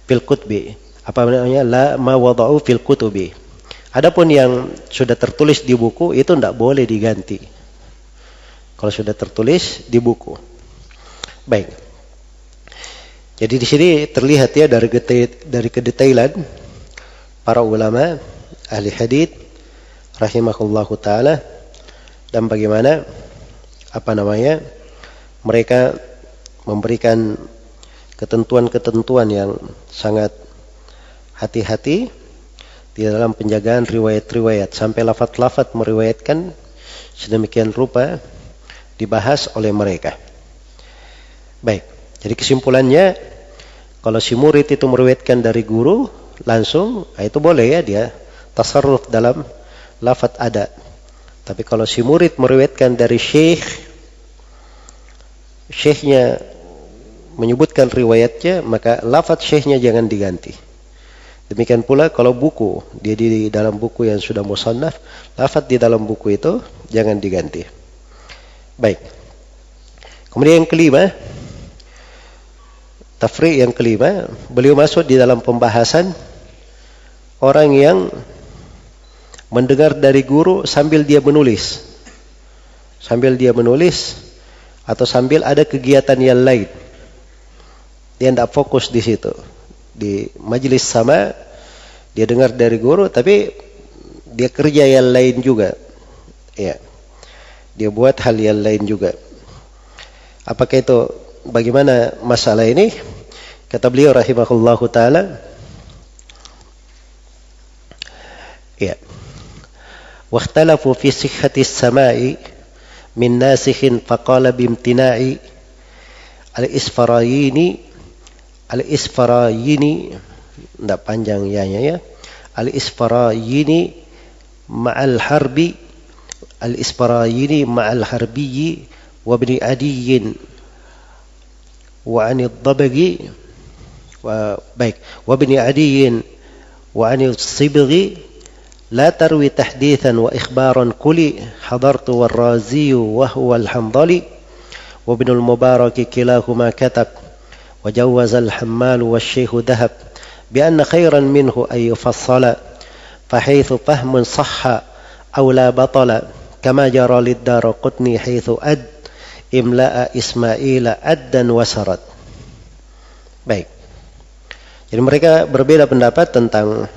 Fil kutbi. Apa namanya? La ma wada'u fil kutubi. Adapun yang sudah tertulis di buku itu tidak boleh diganti. Kalau sudah tertulis di buku. Baik. Jadi di sini terlihat ya dari kedetailan para ulama ahli hadits rahimahullahu taala, dan bagaimana mereka memberikan ketentuan-ketentuan yang sangat hati-hati di dalam penjagaan riwayat-riwayat, sampai lafaz-lafaz meriwayatkan sedemikian rupa dibahas oleh mereka. Baik, jadi kesimpulannya, kalau si murid itu meriwayatkan dari guru langsung, itu boleh ya dia tasarruf dalam lafaz ada. Tapi kalau si murid meriwayatkan dari syekhnya menyebutkan riwayatnya, maka lafaz syekhnya jangan diganti. Demikian pula kalau buku, dia di dalam buku yang sudah musannaf, lafaz di dalam buku itu jangan diganti. Baik. Kemudian yang kelima, Tafriq yang kelima, beliau masuk di dalam pembahasan orang yang mendengar dari guru sambil dia menulis. Sambil dia menulis atau sambil ada kegiatan yang lain. Dia tidak fokus di situ. Di majelis sama, dia dengar dari guru, tapi dia kerja yang lain juga. Ya. Dia buat hal yang lain juga. Apakah itu, bagaimana masalah ini? Kata beliau rahimahullahu ta'ala, ya. واختلفوا في صحة السماء من ناسخ فقال بامتناع الإسفرايني tidak panjang ya الإسفرايني مع الحربي وابن عدي وعن الضبغي وابن عدي وعن الصبغي لا تروي تحديثا وإخبارا قلي حضرت والرازي وهو الحنظلي وابن المبارك كلاهما كتب وجوز الحمال والشيخ ذهب بأن خيرا منه أن يفصل فحيث فهم صح أو لا بطل كما جرى للدارقطني حيث أد إملاء إسماعيل أدا وسرد. Baik. Jadi mereka berbeda pendapat tentang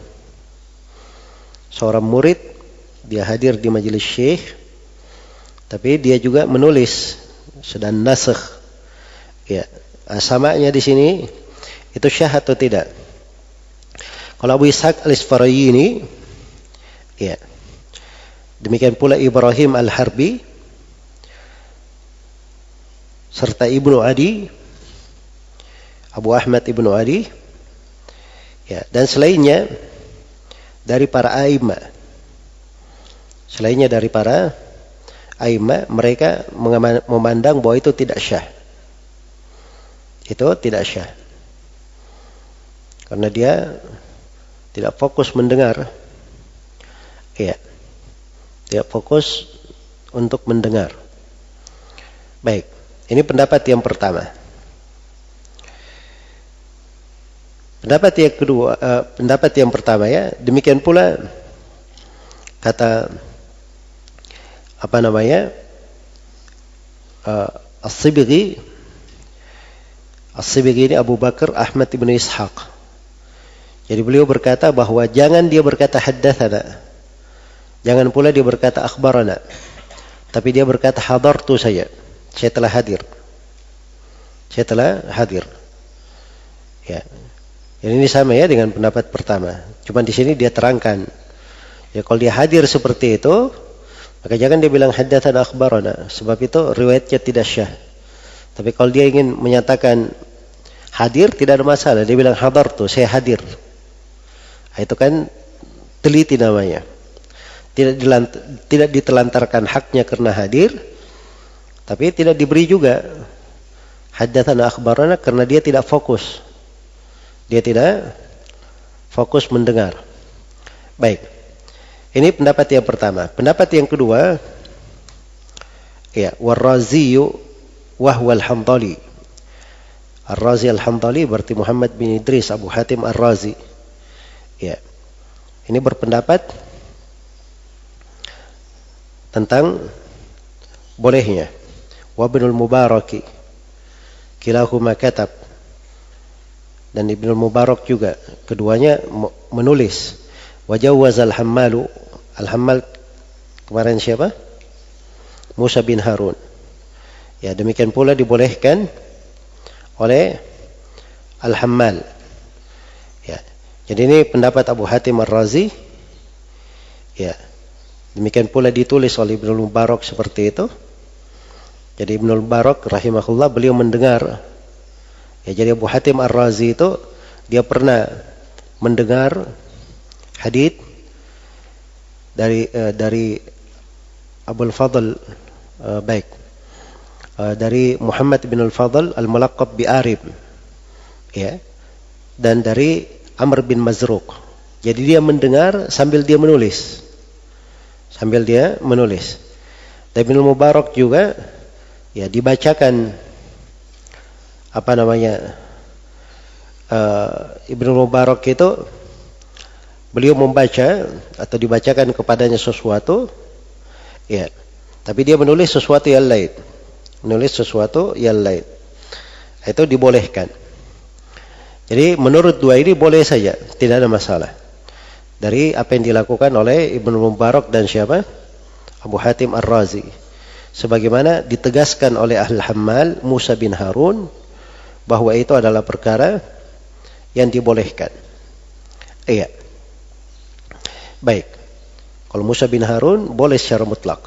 seorang murid, dia hadir di majelis syekh, tapi dia juga menulis, sedang nasakh. Ya, samanya di sini itu syah atau tidak? Kalau Abu Ishaq al-Isfarayini, ya. Demikian pula Ibrahim al-Harbi serta Ibnu Adi, Abu Ahmad Ibnu Adi, ya, dan selainnya dari para a'immah. Selainnya dari para a'immah, mereka memandang bahwa itu tidak syah. Itu tidak syah. Karena dia tidak fokus mendengar. Ya. Tidak fokus untuk mendengar. Baik, ini pendapat yang pertama. Pendapat yang kedua, pendapat yang pertama ya, demikian pula kata As-Sibghi ini Abu Bakar Ahmad ibn Ishaq. Jadi beliau berkata bahwa jangan dia berkata haddatsana, jangan pula dia berkata akhbarana, tapi dia berkata hadartu saya telah hadir. Saya telah hadir. Ya. Jadi ini sama ya dengan pendapat pertama. Cuma di sini dia terangkan. Ya kalau dia hadir seperti itu, maka jangan dia bilang haddatsana akhbarana, sebab itu riwayatnya tidak syah. Tapi kalau dia ingin menyatakan hadir, tidak ada masalah. Dia bilang hadartu, saya hadir. Nah, itu kan teliti namanya. Tidak ditelantarkan haknya karena hadir, tapi tidak diberi juga haddatsana akhbarana karena dia tidak fokus. Dia tidak fokus mendengar. Baik. Ini pendapat yang pertama. Pendapat yang kedua, ya, war-Razi wa huwa al-Hamdali. Ar-Razi al-Hamdali berarti Muhammad bin Idris Abu Hatim Ar-Razi. Ya. Ini berpendapat tentang bolehnya. Wa Ibnul Mubarak kilahuma katab. Dan Ibnul Mubarak juga, keduanya menulis. Wajawaz al-Hammalu, al-Hammal kemarin siapa? Musa bin Harun. Ya, demikian pula dibolehkan oleh al-Hammal. Ya. Jadi ini pendapat Abu Hatim Ar-Razi. Ya. Demikian pula ditulis oleh Ibnul Mubarak seperti itu. Jadi Ibnul Mubarak rahimahullah beliau mendengar. Ya, jadi Abu Hatim Ar-Razi itu dia pernah mendengar hadits dari Abul Fadl dari Muhammad bin Al-Fadl al-Mulaqab bi Arib, ya, dan dari Amr bin Mazruq. Jadi dia mendengar sambil dia menulis. Dan Ibnu Mubarak juga ya dibacakan Ibnu Mubarak itu beliau membaca atau dibacakan kepadanya sesuatu, ya, tapi dia menulis sesuatu yang lain, itu dibolehkan. Jadi menurut dua ini boleh saja, tidak ada masalah. Dari apa yang dilakukan oleh Ibnu Mubarak dan siapa? Abu Hatim Ar-Razi. Sebagaimana ditegaskan oleh Ahlul Hammal Musa bin Harun bahwa itu adalah perkara yang dibolehkan. Iya. Baik. Kalau Musa bin Harun boleh secara mutlak.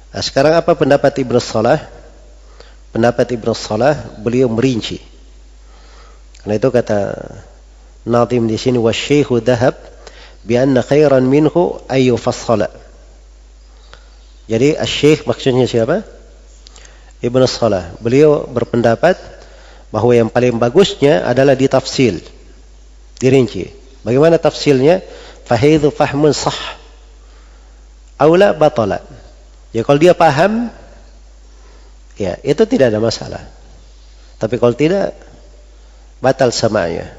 Nah, sekarang apa pendapat Ibnu Salah? Pendapat Ibnu Salah, beliau merinci. Karena itu kata Nazim di sini, wasyekhu dhahab bi anna khairan minhu ay yufassala. Jadi asy-syekh maksudnya siapa? Ibnu Salah. Beliau berpendapat bahwa yang paling bagusnya adalah ditafsil, dirinci. Bagaimana tafsilnya? Fahidhu fahmun sah aula batala. Ya kalau dia paham, ya itu tidak ada masalah. Tapi kalau tidak, batal samanya.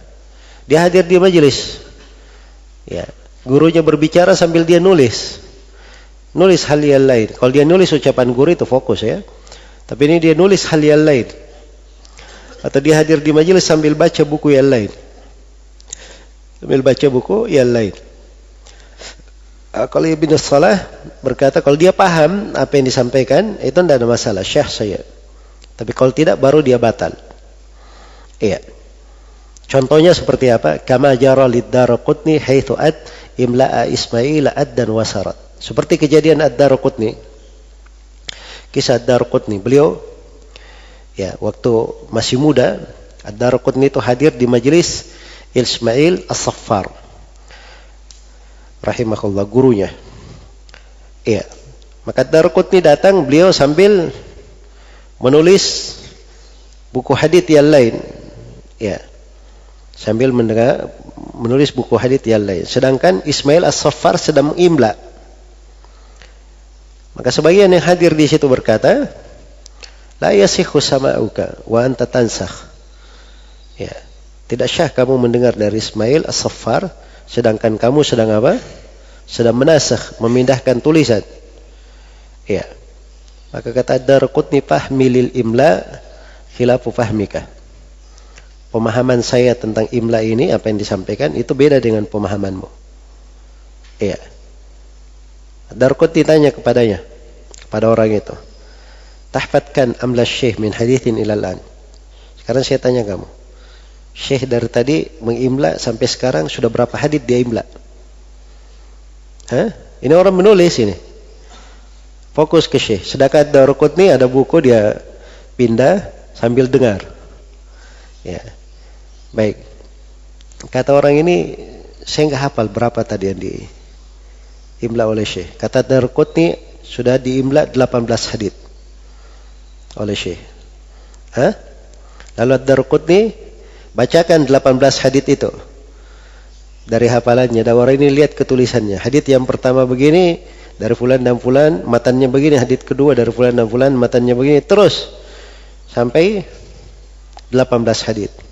Dia hadir di majelis, ya, gurunya berbicara sambil dia nulis hal yang lain. Kalau dia nulis ucapan guru itu fokus, ya. Tapi ini dia nulis hal yang lain. Atau dia hadir di majelis sambil baca buku yang lain. Kalau Ibnu Salah berkata kalau dia paham apa yang disampaikan itu tidak ada masalah, syah saya. Tapi kalau tidak baru dia batal. Iya. Contohnya seperti apa? Kama jara lid-Daraqutni haitsu imla'a Ismail addan wasarat. Seperti kejadian Ad-Daraqutni. Kisah Ad-Daraqutni, beliau ya waktu masih muda, Ad-Daraqutni itu hadir di majelis Ismail As-Saffar rahimahullah, gurunya. Iya. Maka Ad-Daraqutni datang, beliau sambil menulis buku hadits yang lain. Ya. Sambil menulis buku hadits yang lain. Sedangkan Ismail As-Saffar sedang mengimla. Maka sebagian yang hadir di situ berkata, la yasihhu sama'uka wa anta tansakh. Ya. Tidak syah kamu mendengar dari Ismail As-Saffar sedangkan kamu sedang apa? Sedang menasakh, memindahkan tulisan. Ya. Maka kata Ad-Daraqutni, fahmilil imla khilafu fahmika. Pemahaman saya tentang imla ini, apa yang disampaikan, itu beda dengan pemahamanmu. Iya. Ad-Daraqutni tanya kepadanya, kepada orang itu, tahfatkan amla syekh min hadithin ilal an. Sekarang saya tanya kamu, syekh dari tadi mengimla sampai sekarang sudah berapa hadits dia imla? Hah? Ini orang menulis ini. Fokus ke syekh. Sedangkan Ad-Daraqutni ada buku dia pindah sambil dengar. Ya. Baik. Kata orang ini, saya enggak hafal berapa tadi yang diimla oleh syekh. Kata Ad-Daraqutni sudah diimla 18 hadits oleh syekh. Hah? Lalu Ad-Daraqutni bacakan 18 hadits itu dari hafalannya. Dan orang ini lihat ketulisannya. Hadits yang pertama begini dari fulan dan fulan, matannya begini. Hadits kedua dari fulan dan fulan, matannya begini. Terus sampai 18 hadits.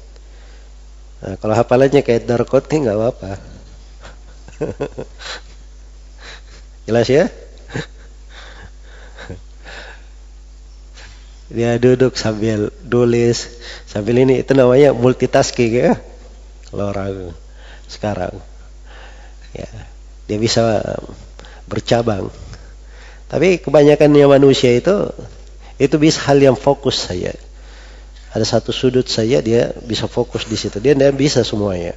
Nah, kalau hafalannya kayak Ad-Daraqutni enggak apa-apa. Jelas ya? Dia duduk sambil tulis, sambil ini, itu namanya multitasking ya. Kalau orang sekarang, ya, dia bisa bercabang. Tapi kebanyakannya manusia itu bisa hal yang fokus saja. Ada satu sudut saja dia bisa fokus di situ. Dia tidak bisa semuanya.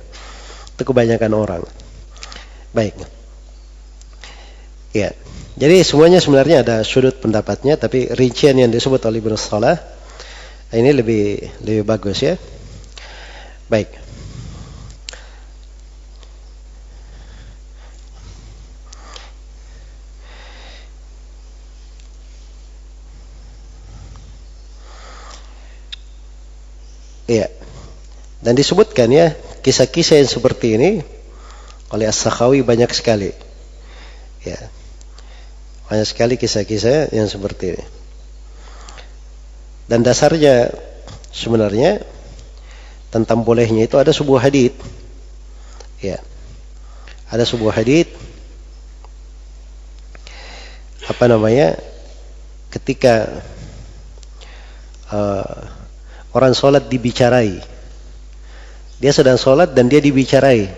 Itu kebanyakan orang. Baik. Ya. Jadi semuanya sebenarnya ada sudut pendapatnya, tapi rincian yang disebut oleh Ibnu Salah ini lebih bagus ya. Baik. Iya. Dan disebutkan ya, kisah-kisah yang seperti ini oleh As-Sakhawi banyak sekali. Ya. Banyak sekali kisah-kisah yang seperti ini. Dan dasarnya sebenarnya tentang bolehnya itu ada sebuah hadits. Ya. Ada sebuah hadits ketika orang sholat dibicarai. Dia sedang sholat dan dia dibicarai.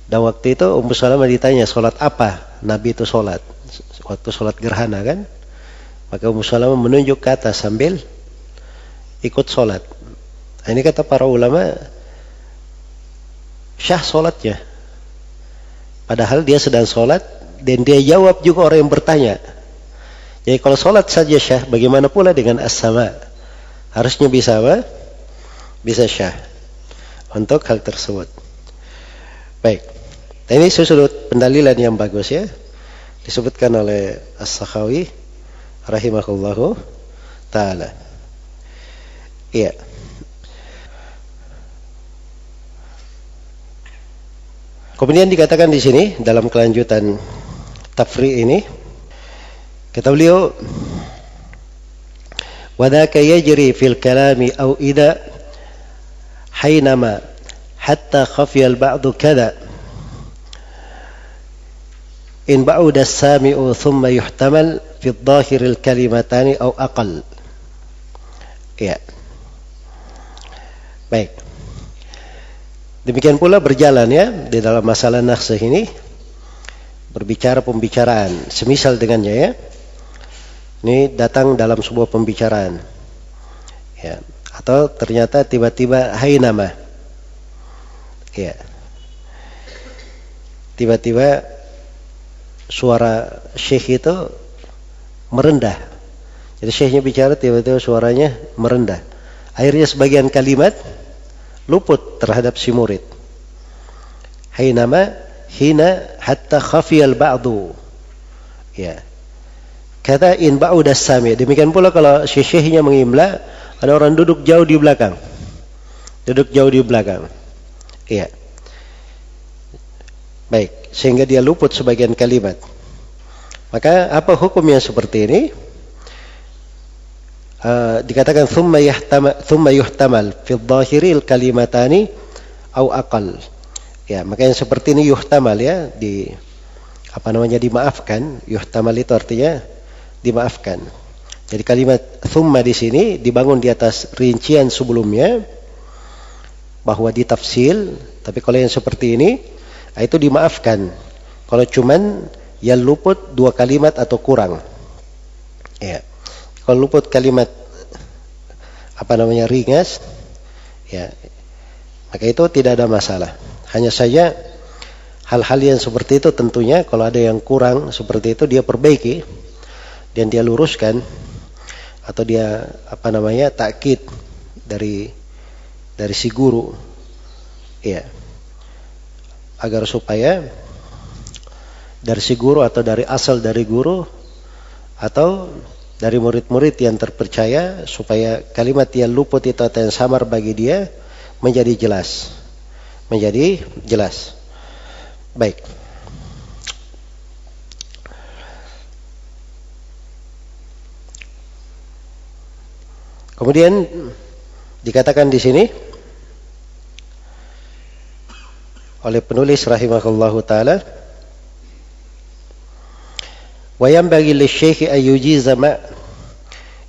Dan waktu itu Ummu Salamah ditanya, sholat apa Nabi itu sholat? Waktu sholat gerhana kan? Maka Ummu Salamah menunjuk ke atas sambil ikut sholat. Nah, ini kata para ulama, syah sholatnya. Padahal dia sedang sholat dan dia jawab juga orang yang bertanya. Jadi kalau sholat saja syah, bagaimana pula dengan as-sama? Harusnya bisa apa? Bisa syah untuk hal tersebut. Baik. Nah, ini sudut pendalilan yang bagus ya. Disebutkan oleh As-Sakhawi rahimahullahu ta'ala. Iya. Kemudian dikatakan di sini dalam kelanjutan tafri' ini, kata beliau, wa dzaka yajri fil kalami aw idza hainama hatta khafiya al-ba'du kadza in ba'uda as-sami'u thumma yuhtamal fi adh-dhahir al-kalimatani aw aqall. Ya. Baik. Demikian pula berjalan ya di dalam masalah nakhsah ini, berbicara pembicaraan semisal dengannya ya. Ini datang dalam sebuah pembicaraan. Ya, atau ternyata tiba-tiba hainama. Ya. Tiba-tiba suara syekh itu merendah. Jadi syekhnya bicara, tiba-tiba suaranya merendah. Akhirnya sebagian kalimat luput terhadap si murid. Hainama hina hatta khafiyal ba'du. Ya. Kata in ba'uda sami. Demikian pula kalau syekhnya mengimla, ada orang duduk jauh di belakang. Duduk jauh di belakang. Iya. Baik, sehingga dia luput sebagian kalimat. Maka apa hukumnya seperti ini? Dikatakan thumma yuhtamal fi dhahiril kalimatani au aqal. Ya, maka yang seperti ini yuhtamal ya, dimaafkan. Yuhtamal itu artinya dimaafkan. Jadi kalimat thumma di sini dibangun di atas rincian sebelumnya bahwa ditafsil, tapi kalau yang seperti ini itu dimaafkan. Kalau cuman yang luput dua kalimat atau kurang. Ya. Kalau luput kalimat ringas, ya, maka itu tidak ada masalah. Hanya saja hal-hal yang seperti itu tentunya kalau ada yang kurang seperti itu dia perbaiki dan dia luruskan atau dia takkid dari si guru, ya, agar supaya dari si guru atau dari asal dari guru atau dari murid-murid yang terpercaya supaya kalimat yang luput itu atau yang samar bagi dia menjadi jelas. Baik. Kemudian dikatakan di sini oleh penulis rahimahullahu taala, wa yanbaghi lisyekhi an yujiza ma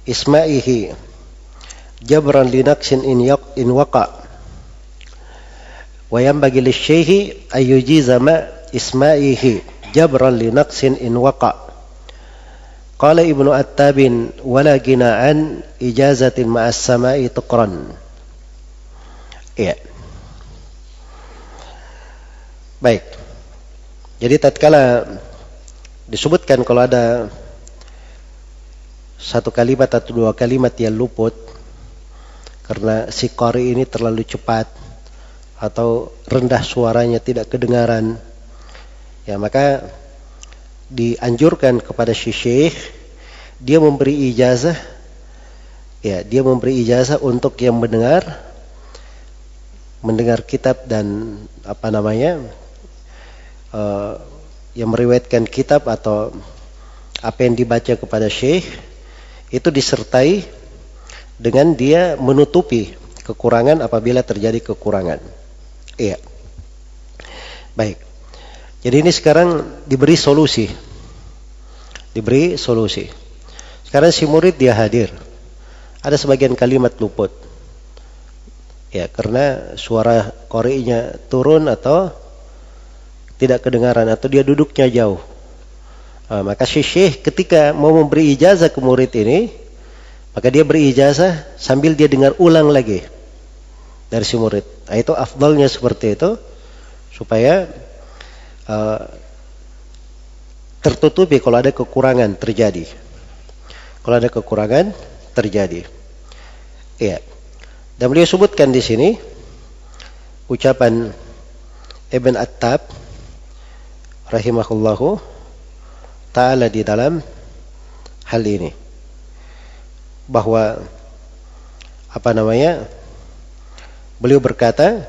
isma'ihi jabran li naqsin in waqa. Wa yanbaghi lisyekhi an yujiza ma isma'ihi jabran li naqsin in waqa. Qala Ibnu Attabin wala gina'an ijazatin ma'as sama'i tuqran. Ya. Baik. Jadi tatkala disebutkan kalau ada satu kalimat atau dua kalimat yang luput karena si qari ini terlalu cepat atau rendah suaranya tidak kedengaran, ya maka dianjurkan kepada si syekh dia memberi ijazah, ya dia memberi ijazah untuk yang mendengar kitab dan yang meriwayatkan kitab atau apa yang dibaca kepada syekh itu disertai dengan dia menutupi kekurangan apabila terjadi kekurangan. Iya. Baik. Jadi ini sekarang diberi solusi. Diberi solusi. Sekarang si murid dia hadir. Ada sebagian kalimat luput. Ya, karena suara qari'nya turun atau tidak kedengaran atau dia duduknya jauh. Maka syekh ketika mau memberi ijazah ke murid ini, maka dia beri ijazah sambil dia dengar ulang lagi dari si murid. Nah, itu afdalnya seperti itu supaya tertutupi kalau ada kekurangan terjadi. Kalau ada kekurangan terjadi. Iya. Dan beliau sebutkan di sini ucapan Ibn Attab rahimahullahu ta'ala di dalam hal ini, bahwa beliau berkata,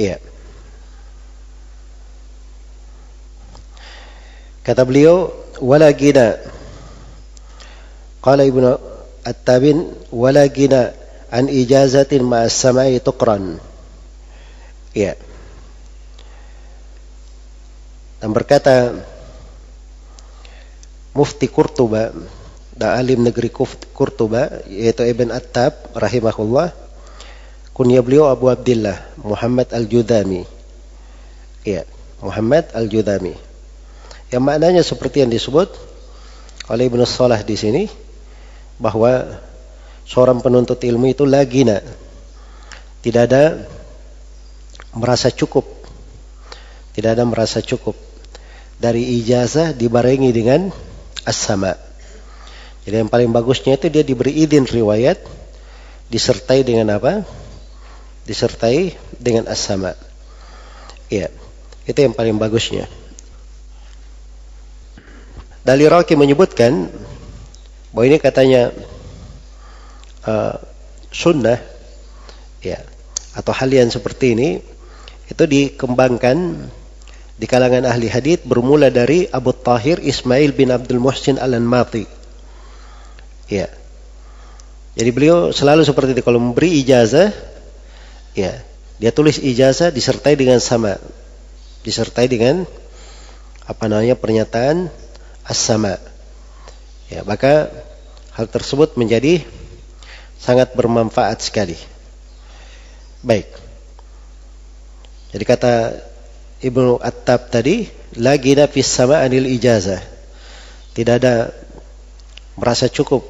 iya, kata beliau, wala gina, qala Ibnu At-Tabin, wala gina an ijazatin ma'as samai tuqran. Iya. Dan berkata Mufti Qurtuba, dan alim negeri Qurtuba, yaitu Ibn Attab rahimahullah, kunya beliau Abu Abdillah Muhammad Al-Judhami. Iya, Muhammad Al-Judhami. Yang maknanya seperti yang disebut oleh Ibnu Shalah di sini, bahwa seorang penuntut ilmu itu lagina, tidak ada merasa cukup, dari ijazah dibarengi dengan as-sama. Jadi yang paling bagusnya itu dia diberi izin riwayat disertai dengan apa? Disertai dengan as-sama. Iya, itu yang paling bagusnya. Daliraki menyebutkan bahwa ini katanya sunnah, ya, atau hal yang seperti ini itu dikembangkan di kalangan ahli hadits bermula dari Abu Tahir Ismail bin Abdul Muhsin Al-Anmati. Ya. Jadi beliau selalu seperti itu, kalau memberi ijazah, ya, dia tulis ijazah disertai dengan sama, disertai dengan pernyataan as-sama. Ya, maka hal tersebut menjadi sangat bermanfaat sekali. Baik. Jadi kata Ibnu Attab tadi, la gina fis sama'anil ijazah. Tidak ada merasa cukup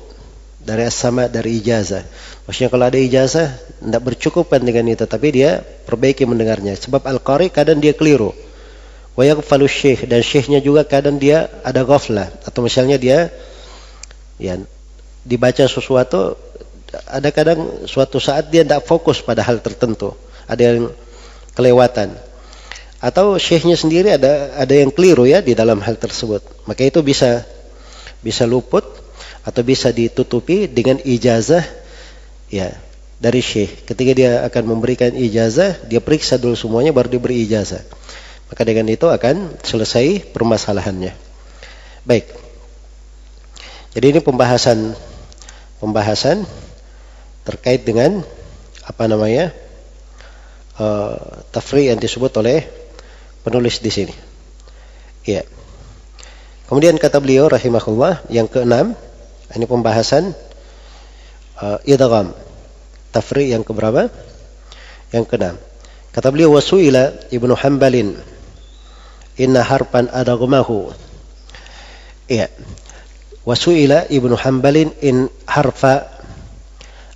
dari as-sama, dari ijazah. Maksudnya kalau ada ijazah tidak bercukupan dengan itu, tapi dia perbaiki mendengarnya. Sebab al-qari kadang dia keliru. Wa yaghfalu syekh, dan syekhnya juga kadang dia ada ghaflah, atau misalnya dia ya dibaca sesuatu, ada kadang suatu saat dia tidak fokus pada hal tertentu, ada yang kelewatan, atau syekhnya sendiri ada yang keliru ya di dalam hal tersebut, maka itu bisa luput atau bisa ditutupi dengan ijazah ya dari syekh. Ketika dia akan memberikan ijazah, dia periksa dulu semuanya baru diberi ijazah, maka dengan itu akan selesai permasalahannya. Baik. Jadi ini pembahasan terkait dengan tafri' yang disebut oleh penulis di sini. Ya. Kemudian kata beliau rahimahullah yang keenam, ini pembahasan idgham. Tafri' yang keberapa? Yang keenam. Kata beliau, wasuila Ibnu Hanbalin inna harfan adghamahu. Ya. Wasuila Ibnu Hanbalin in harfa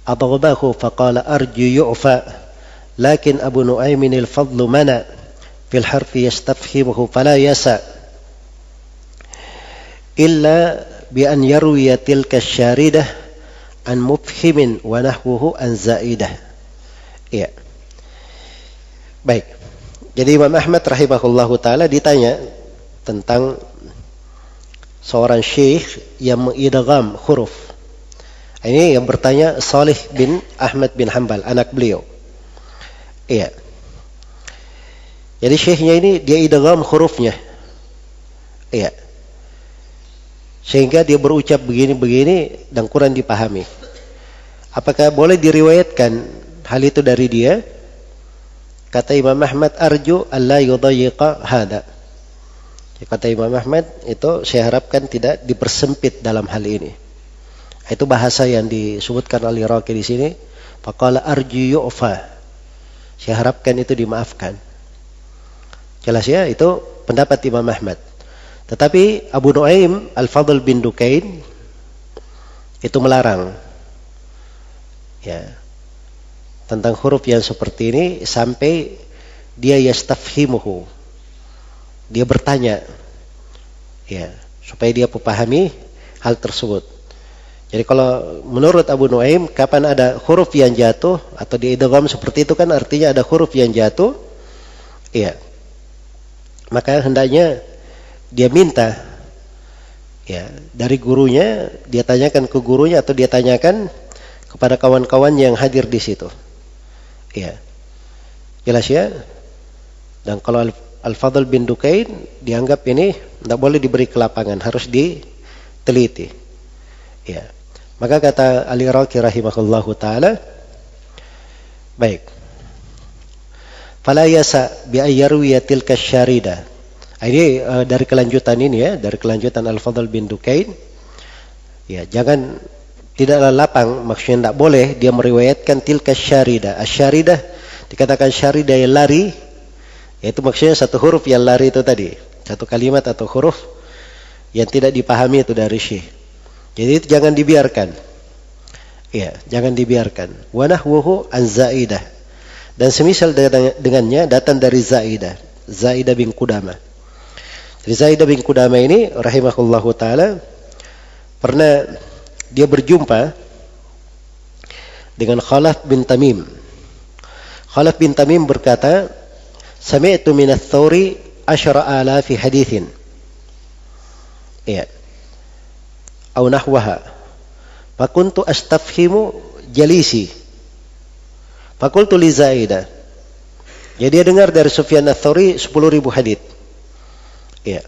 adghamahu faqala arju yu'fa, lakin Abu Nu'aymin al-Fadl mana fil harfi yastafhimuhu fala yasa illa bi an yarwiya tilka syaridah an mufhimin wa nahwuhu an zaidah. Iya. Baik. Jadi Imam Ahmad rahimahullahu taala ditanya tentang seorang syekh yang mengidgham huruf. Ini yang bertanya Salih bin Ahmad bin Hanbal, anak beliau. Iya. Jadi syekhnya ini dia idgham hurufnya. Iya. sehingga dia berucap begini-begini dan kurang dipahami. Apakah boleh diriwayatkan hal itu dari dia? Kata Imam Ahmad, arju alla yudayyiqa hada. Kata Imam Ahmad, itu saya harapkan tidak dipersempit dalam hal ini. Itu bahasa yang disebutkan oleh Iraqi di sini. Faqala arju yu'fa. Saya harapkan itu dimaafkan. Jelas ya, itu pendapat Imam Ahmad. Tetapi Abu Nuaim Al-Fadl bin Dukain itu melarang. Ya. Tentang huruf yang seperti ini sampai dia yastafhimuhu. Dia bertanya. Ya, supaya dia memahami hal tersebut. Jadi kalau menurut Abu Nuaim, kapan ada huruf yang jatuh atau diidgham seperti itu kan artinya ada huruf yang jatuh. Iya. Maka hendaknya dia minta ya dari gurunya, dia tanyakan ke gurunya atau dia tanyakan kepada kawan-kawan yang hadir di situ. Ya. Jelas ya? Dan kalau Al-Fadl bin Dukain dianggap ini tidak boleh diberi kelapangan, harus diteliti. Ya. Maka kata Al-Iraqi rahimahullahu taala, baik. Fala yasa bi ayyarwiya tilka syarida. Ini dari kelanjutan ini ya, dari kelanjutan Al-Fadl bin Dukain. Ya, jangan tidaklah lapang, maksudnya tidak boleh dia meriwayatkan tilka syarida. Asyaridah dikatakan syaridah yang lari, yaitu maksudnya satu huruf yang lari itu tadi, satu kalimat atau huruf yang tidak dipahami itu dari syekh. Jadi itu jangan dibiarkan. Ya, jangan dibiarkan. Wa nahwuhu an zaidah. Dan semisal dengannya datang dari Zaidah, Zaidah bin Qudamah. Jadi Zaidah bin Qudamah ini rahimahullahu taala pernah dia berjumpa dengan Khalaf bin Tamim. Khalaf bin Tamim berkata, "Sami'tu min ats-Tsauri 10,000 haditsin." Ya. Atau nahwaha. Fa kuntu astafhimu jalisi. Fa qultu li Zaidah. Jadi dia dengar dari Sufyan ats-Tsauri 10,000 hadits. Ya.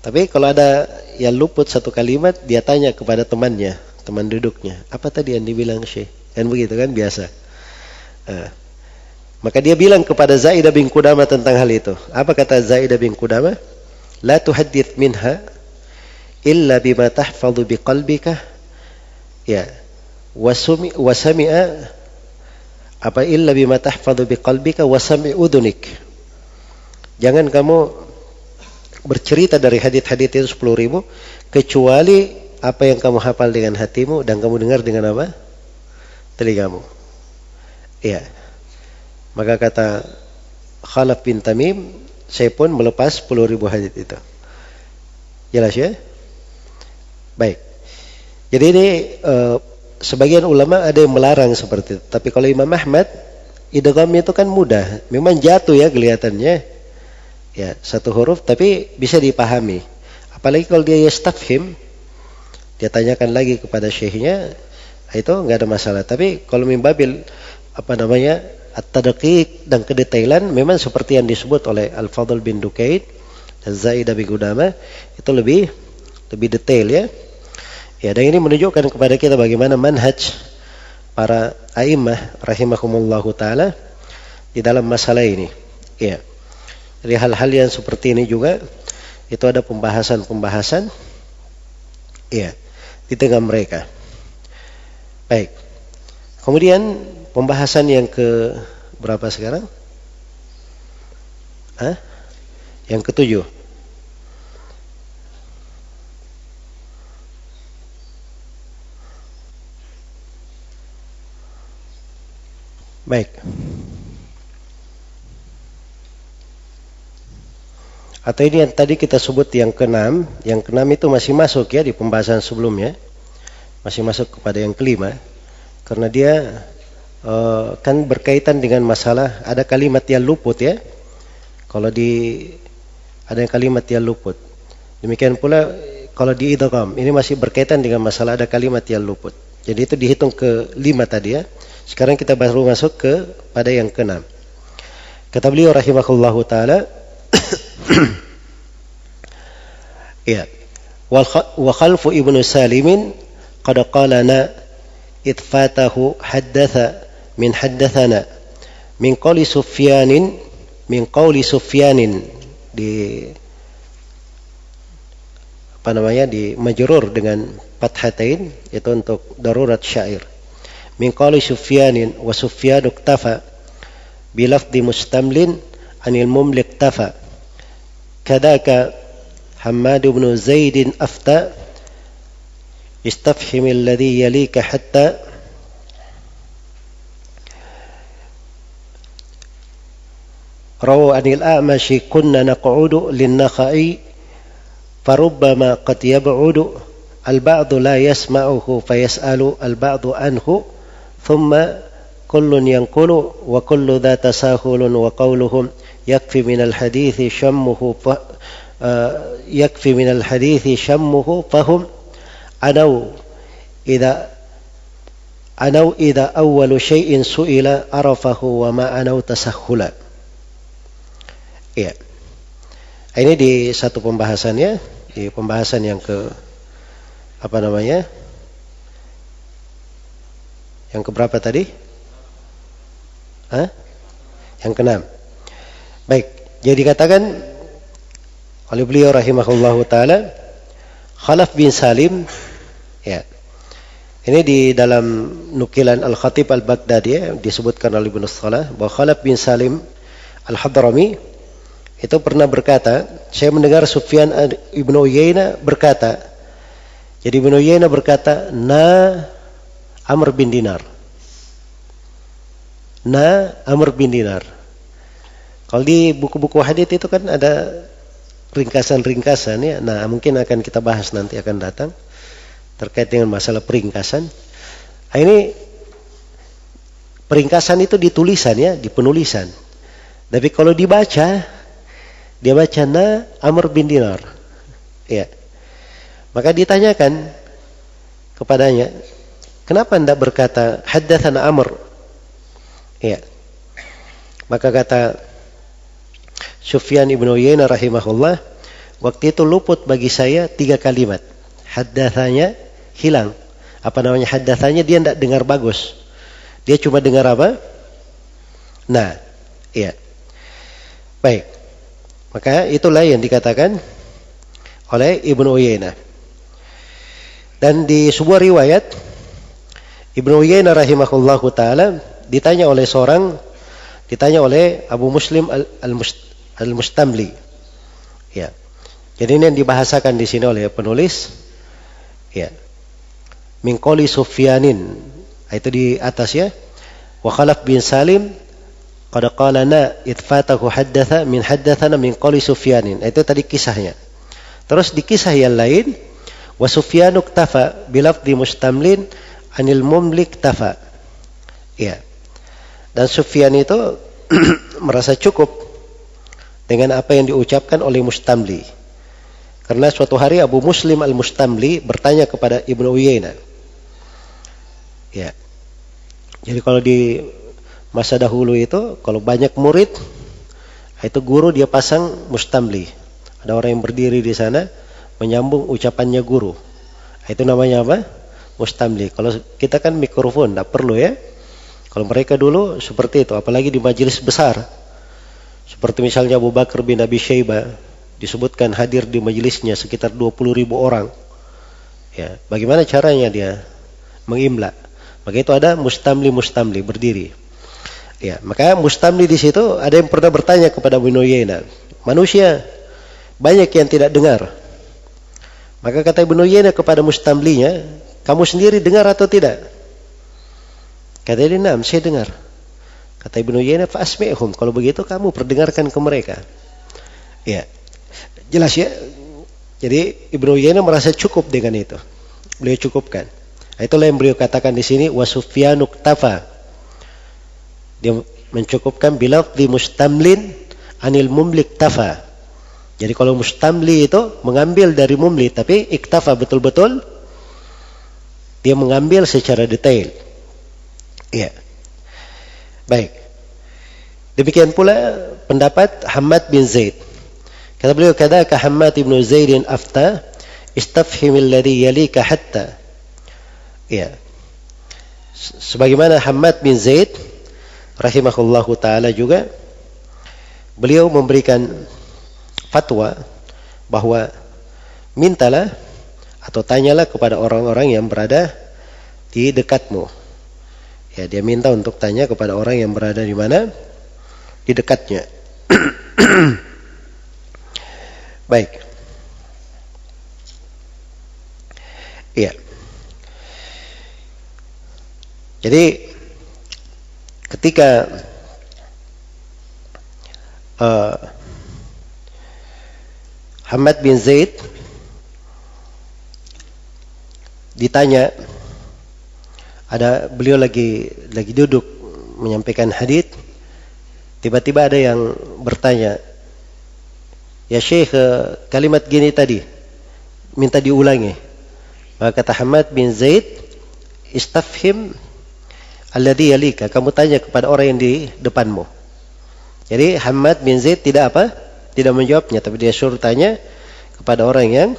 Tapi kalau ada yang luput satu kalimat, dia tanya kepada temannya, teman duduknya, apa tadi yang dibilang Syekh? Kan begitu kan biasa. Maka dia bilang kepada Zaidah bin Qudamah tentang hal itu. Apa kata Zaidah bin Qudamah? La tuhaddits minha illa bima tahfadhu biqalbika. Ya. Wa sami'a apa illa bima tahfadhu biqalbika wa sami' udunik. Jangan kamu bercerita dari hadits-hadits itu 10,000 kecuali apa yang kamu hafal dengan hatimu dan kamu dengar dengan apa? Telingamu. Iya. Maka kata Khalaf bin Tamim, saya pun melepas 10,000 hadits itu. Jelas ya? Baik. Jadi ini sebagian ulama ada yang melarang seperti itu. Tapi kalau Imam Ahmad, idgham itu kan mudah. Memang jatuh ya kelihatannya. Ya, satu huruf tapi bisa dipahami. Apalagi kalau dia yastafhim, dia tanyakan lagi kepada syekhnya, itu enggak ada masalah. Tapi kalau mimbabil at-tadqiq dan kedetailan memang seperti yang disebut oleh Al-Fadl bin Dukain dan Zaidah bin Qudamah itu lebih detail ya. Ya, dan ini menunjukkan kepada kita bagaimana manhaj para a'immah rahimahumullahu taala di dalam masalah ini. Ya. Jadi hal-hal yang seperti ini juga itu ada pembahasan ya di tengah mereka. Baik. Kemudian pembahasan yang ke berapa sekarang? Yang ke-7. Baik. Atau ini yang tadi kita sebut yang ke-6. Yang ke-6 itu masih masuk ya di pembahasan sebelumnya. Masih masuk kepada yang ke-5. Karena dia kan berkaitan dengan masalah ada kalimat yang luput ya. Kalau ada yang kalimat yang luput. Demikian pula kalau di idgham. Ini masih berkaitan dengan masalah ada kalimat yang luput. Jadi itu dihitung ke-5 tadi ya. Sekarang kita baru masuk pada yang ke-6. Kata beliau rahimahullahu ta'ala. Ya. وخلف ابن سالم قد قالنا إذ فاته حدث من حدثنا من قول سفيان di di majrur dengan fathatain itu untuk darurat syair. Min qali Sufyanin wa Sufyan iktafa bilafdi mustamlin anil mumlik tafa. Kadaka Hammad ibn Zaid afta istafhim alladhi yalika hatta rawa anil a'mashi kunna naq'udu lin-nakha'i farubbama qad yab'udu al-ba'du la yasma'uhu fayas'alu al-ba'du anhu thumma kullun yanqulu wa kullu dha tasahulun wa qawluhum yakfi min al-hadithi shammuhu fahum anau idha awwalu shay'in su'ila arafahu wa ma anau tasahhula. Ya. Ini di satu pembahasannya, di pembahasan yang yang keberapa tadi? Yang ke-6. Baik, jadi dikatakan oleh beliau rahimahullahu taala Khalaf bin Salim, ya. Ini di dalam nukilan Al-Khatib Al-Baghdadi ya, disebutkan oleh Ibnu Salah bahwa Khalaf bin Salim Al-Hadrami itu pernah berkata, saya mendengar Sufyan ibn Uyainah berkata. Jadi ibn Uyainah berkata, na Amr bin Dinar. Na Amr bin Dinar. Kalau di buku-buku hadits itu kan ada ringkasan-ringkasan ya. Nah, mungkin akan kita bahas nanti akan datang terkait dengan masalah peringkasan. Nah, ini peringkasan itu di tulisan ya, di penulisan. Tapi kalau dibaca, dia baca na Amr bin Dinar. Ya. Maka ditanyakan kepadanya, kenapa anda berkata haddatsana Amr? Ya. Maka kata Sufyan ibn Uyainah rahimahullah, waktu itu luput bagi saya 3 kalimat. Haddatsanya hilang. Apa namanya haddatsanya dia tidak dengar bagus. Dia cuma dengar apa? Nah, iya. Baik. Maka itulah yang dikatakan oleh Ibnu Uyainah. Dan di sebuah riwayat Ibnu Uyainah rahimahullahu taala ditanya oleh Abu Muslim Al-Mustamli. Ya. Jadi ini yang dibahasakan di sini oleh penulis. Ya. Min qali Sufyanin. Itu di atas ya. Wa Khalaf bin Salim qad qalana itfatahu haddatha min haddathana min qali Sufyanin. Itu tadi kisahnya. Terus di kisah yang lain wa Sufyanu iktafa bilafdi mustamlin anil mumlik tafa. Ya. Dan Sufyan itu merasa cukup dengan apa yang diucapkan oleh Mustamli. Karena suatu hari Abu Muslim Al-Mustamli bertanya kepada Ibnu Uyainah. Ya. Jadi kalau di masa dahulu itu kalau banyak murid itu guru dia pasang mustamli. Ada orang yang berdiri di sana menyambung ucapannya guru. Itu namanya apa? Mustamli. Kalau kita kan mikrofon tidak perlu ya. Kalau mereka dulu seperti itu, apalagi di majelis besar. Seperti misalnya Abu Bakar bin Abi Syaibah disebutkan hadir di majelisnya sekitar 20.000 orang. Ya, bagaimana caranya dia mengimla? Maka itu ada mustamli berdiri. Ya, maka Mustamli di situ ada yang pernah bertanya kepada Ibnu Uyainah, manusia banyak yang tidak dengar. Maka kata Ibnu Uyainah kepada Mustamlinya, kamu sendiri dengar atau tidak? Kata dia, "Naam, saya dengar." Kata Ibnu Uyainah, "Fa asmi'hum." Kalau begitu kamu perdengarkan ke mereka. Ya. Jelas ya. Jadi Ibnu Uyainah merasa cukup dengan itu. Beliau cukupkan. Itulah yang beliau katakan di sini wa Sufyanu iktafa. Dia mencukupkan bilafzi mustamlin anil mumlik tafa. Jadi kalau mustamli itu mengambil dari mumli, tapi iktafa betul-betul dia mengambil secara detail. Iya. Baik. Demikian pula pendapat Hammad bin Zaid. Kata beliau, kadaka Hammad ibn Zaidin afta istafhimil ladzi yalika hatta. Ya. Sebagaimana Hammad bin Zaid rahimahullahu taala juga beliau memberikan fatwa bahwa mintalah atau tanyalah kepada orang-orang yang berada di dekatmu. Ya, dia minta untuk tanya kepada orang yang berada di mana? Di dekatnya. Baik. Iya. Jadi ketika Hammad bin Zaid ditanya, beliau lagi duduk menyampaikan hadits, tiba-tiba ada yang bertanya, ya Syekh, kalimat gini tadi minta diulangi. Maka kata Hammad bin Zaid, istafhim alladhi yalika, kamu tanya kepada orang yang di depanmu. Jadi Hammad bin Zaid tidak menjawabnya, tapi dia suruh tanya kepada orang yang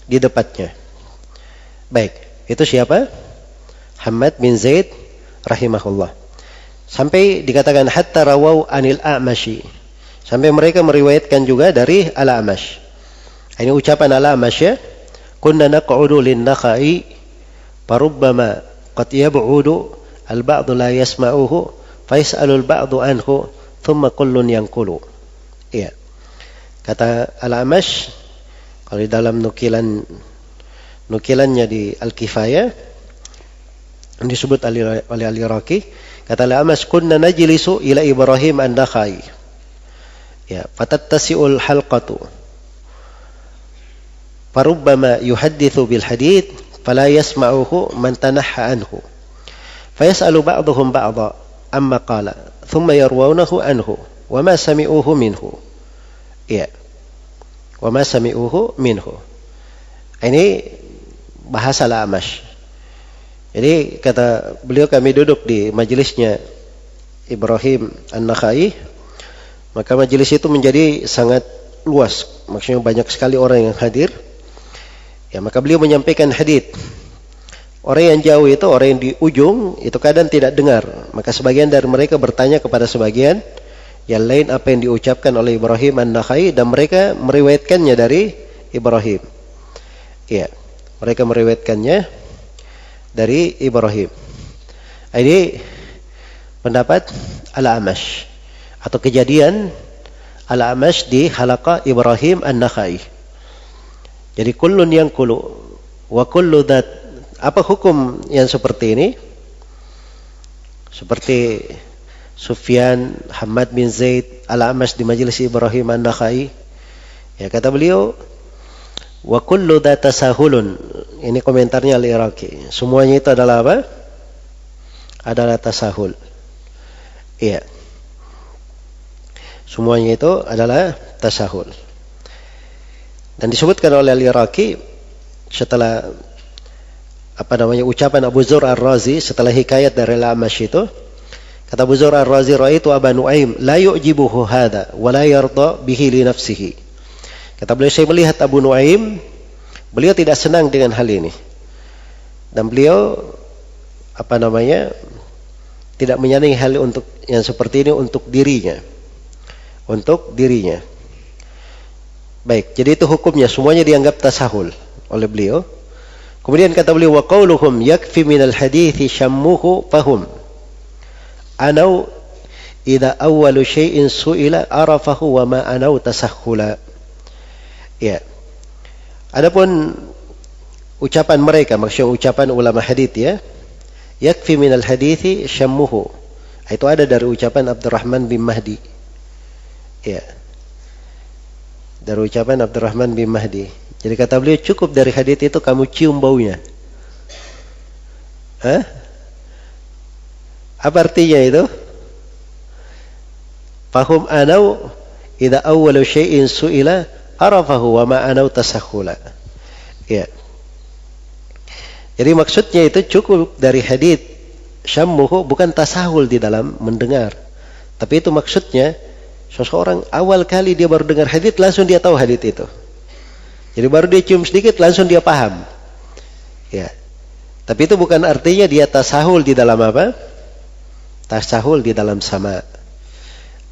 di depannya. Baik, itu siapa? Hammad bin Zaid rahimahullah. Sampai dikatakan hatta rawau anil a'mashi, sampai mereka meriwayatkan juga dari al-A'mash. Ini ucapan al-A'mash ya. Kunna naq'udu lin-nakha'i farubbama qad yab'udu al-ba'du la yasma'uhu fa yas'alu al-ba'du anhu thumma kullun yanqulu. Iya. Kata al-A'mash, kalau di dalam nukilannya di Al-Kifayah disebut oleh Al-Iraqi, kata al-A'mash, kunna najlisu ila Ibrahim an-Nakhai. Ya, fatattasi'ul halqatu. Farubbama yuhaddithu bil hadith fala yasma'uhu man tanahha anhu. Fayas'alu ba'dhum ba'dha amma qala, thumma yarwawnahu anhu wa ma sami'uhu minhu. Ya. Wa ma sami'uhu minhu. Ini bahasa al-A'mash. Jadi kata beliau, kami duduk di majelisnya Ibrahim an-Nakhai, maka majelis itu menjadi sangat luas, maksudnya banyak sekali orang yang hadir. Ya, maka beliau menyampaikan hadits. Orang yang jauh itu, orang yang di ujung itu kadang tidak dengar, maka sebagian dari mereka bertanya kepada sebagian yang lain apa yang diucapkan oleh Ibrahim an-Nakhai, dan mereka meriwayatkannya dari Ibrahim. Ya, mereka meriwayatkannya dari Ibrahim. Ini pendapat al-A'mash atau kejadian al-A'mash di halaqah Ibrahim an-Nakhai. Jadi kullun yanqulu wa kullu dzat. Apa hukum yang seperti ini? Seperti Sufyan, Hammad bin Zaid, al-A'mash di majelis Ibrahim an-Nakhai. Ya, kata beliau, wa kullu dzat tasahulun. Ini komentarnya Al-Iraqi. Semuanya itu adalah apa? Adalah tasahul. Iya. Semuanya itu adalah tasahul. Dan disebutkan oleh Al-Iraqi setelah ucapan Abu Zur Ar-Razi setelah hikayat dari al-A'mash itu, kata Abu Zur Ar-Razi, ra'aitu Aba Nu'aim la yu'jibuhu hadha wa la yarda bihi li nafsihi. Kata beliau, saya melihat Abu Nu'aim, beliau tidak senang dengan hal ini, dan beliau tidak menyenangi hal untuk yang seperti ini untuk dirinya. Baik, jadi itu hukumnya, semuanya dianggap tasahul oleh beliau. Kemudian kata beliau, wa qauluhum yakfi minal hadithi syammuhu fahum anau idza awwalu syai'in su'ila arafahu wa ma anau tasahhula. Ya. Adapun ucapan mereka, maksudnya ucapan ulama hadits ya, yakfi minal hadithi syammuhu, itu ada dari ucapan Abdurrahman bin Mahdi. Ya. Dari ucapan Abdurrahman bin Mahdi. Jadi kata beliau, cukup dari hadits itu kamu cium baunya. Apa artinya itu? Fahum anau idza awwalu syai'in su'ila arafahu wa ma anau tasahhula. Ya. Jadi maksudnya itu cukup dari hadits syammuhu, bukan tasahul di dalam mendengar. Tapi itu maksudnya seseorang awal kali dia baru dengar hadits langsung dia tahu hadits itu. Jadi baru dia cium sedikit langsung dia paham. Ya. Tapi itu bukan artinya dia tasahul di dalam apa? Tasahul di dalam sama.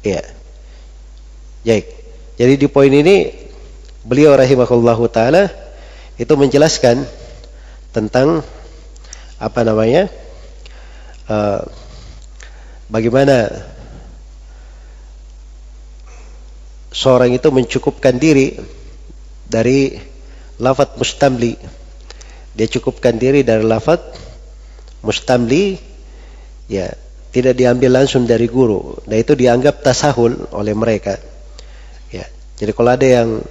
Ya. Jadi di poin ini beliau rahimahullahu taala itu menjelaskan tentang apa namanya? Bagaimana seorang itu mencukupkan diri dari lafaz mustamli. Dia cukupkan diri dari lafaz mustamli, ya, tidak diambil langsung dari guru. Nah itu dianggap tasahul oleh mereka. Ya, jadi kalau ada yang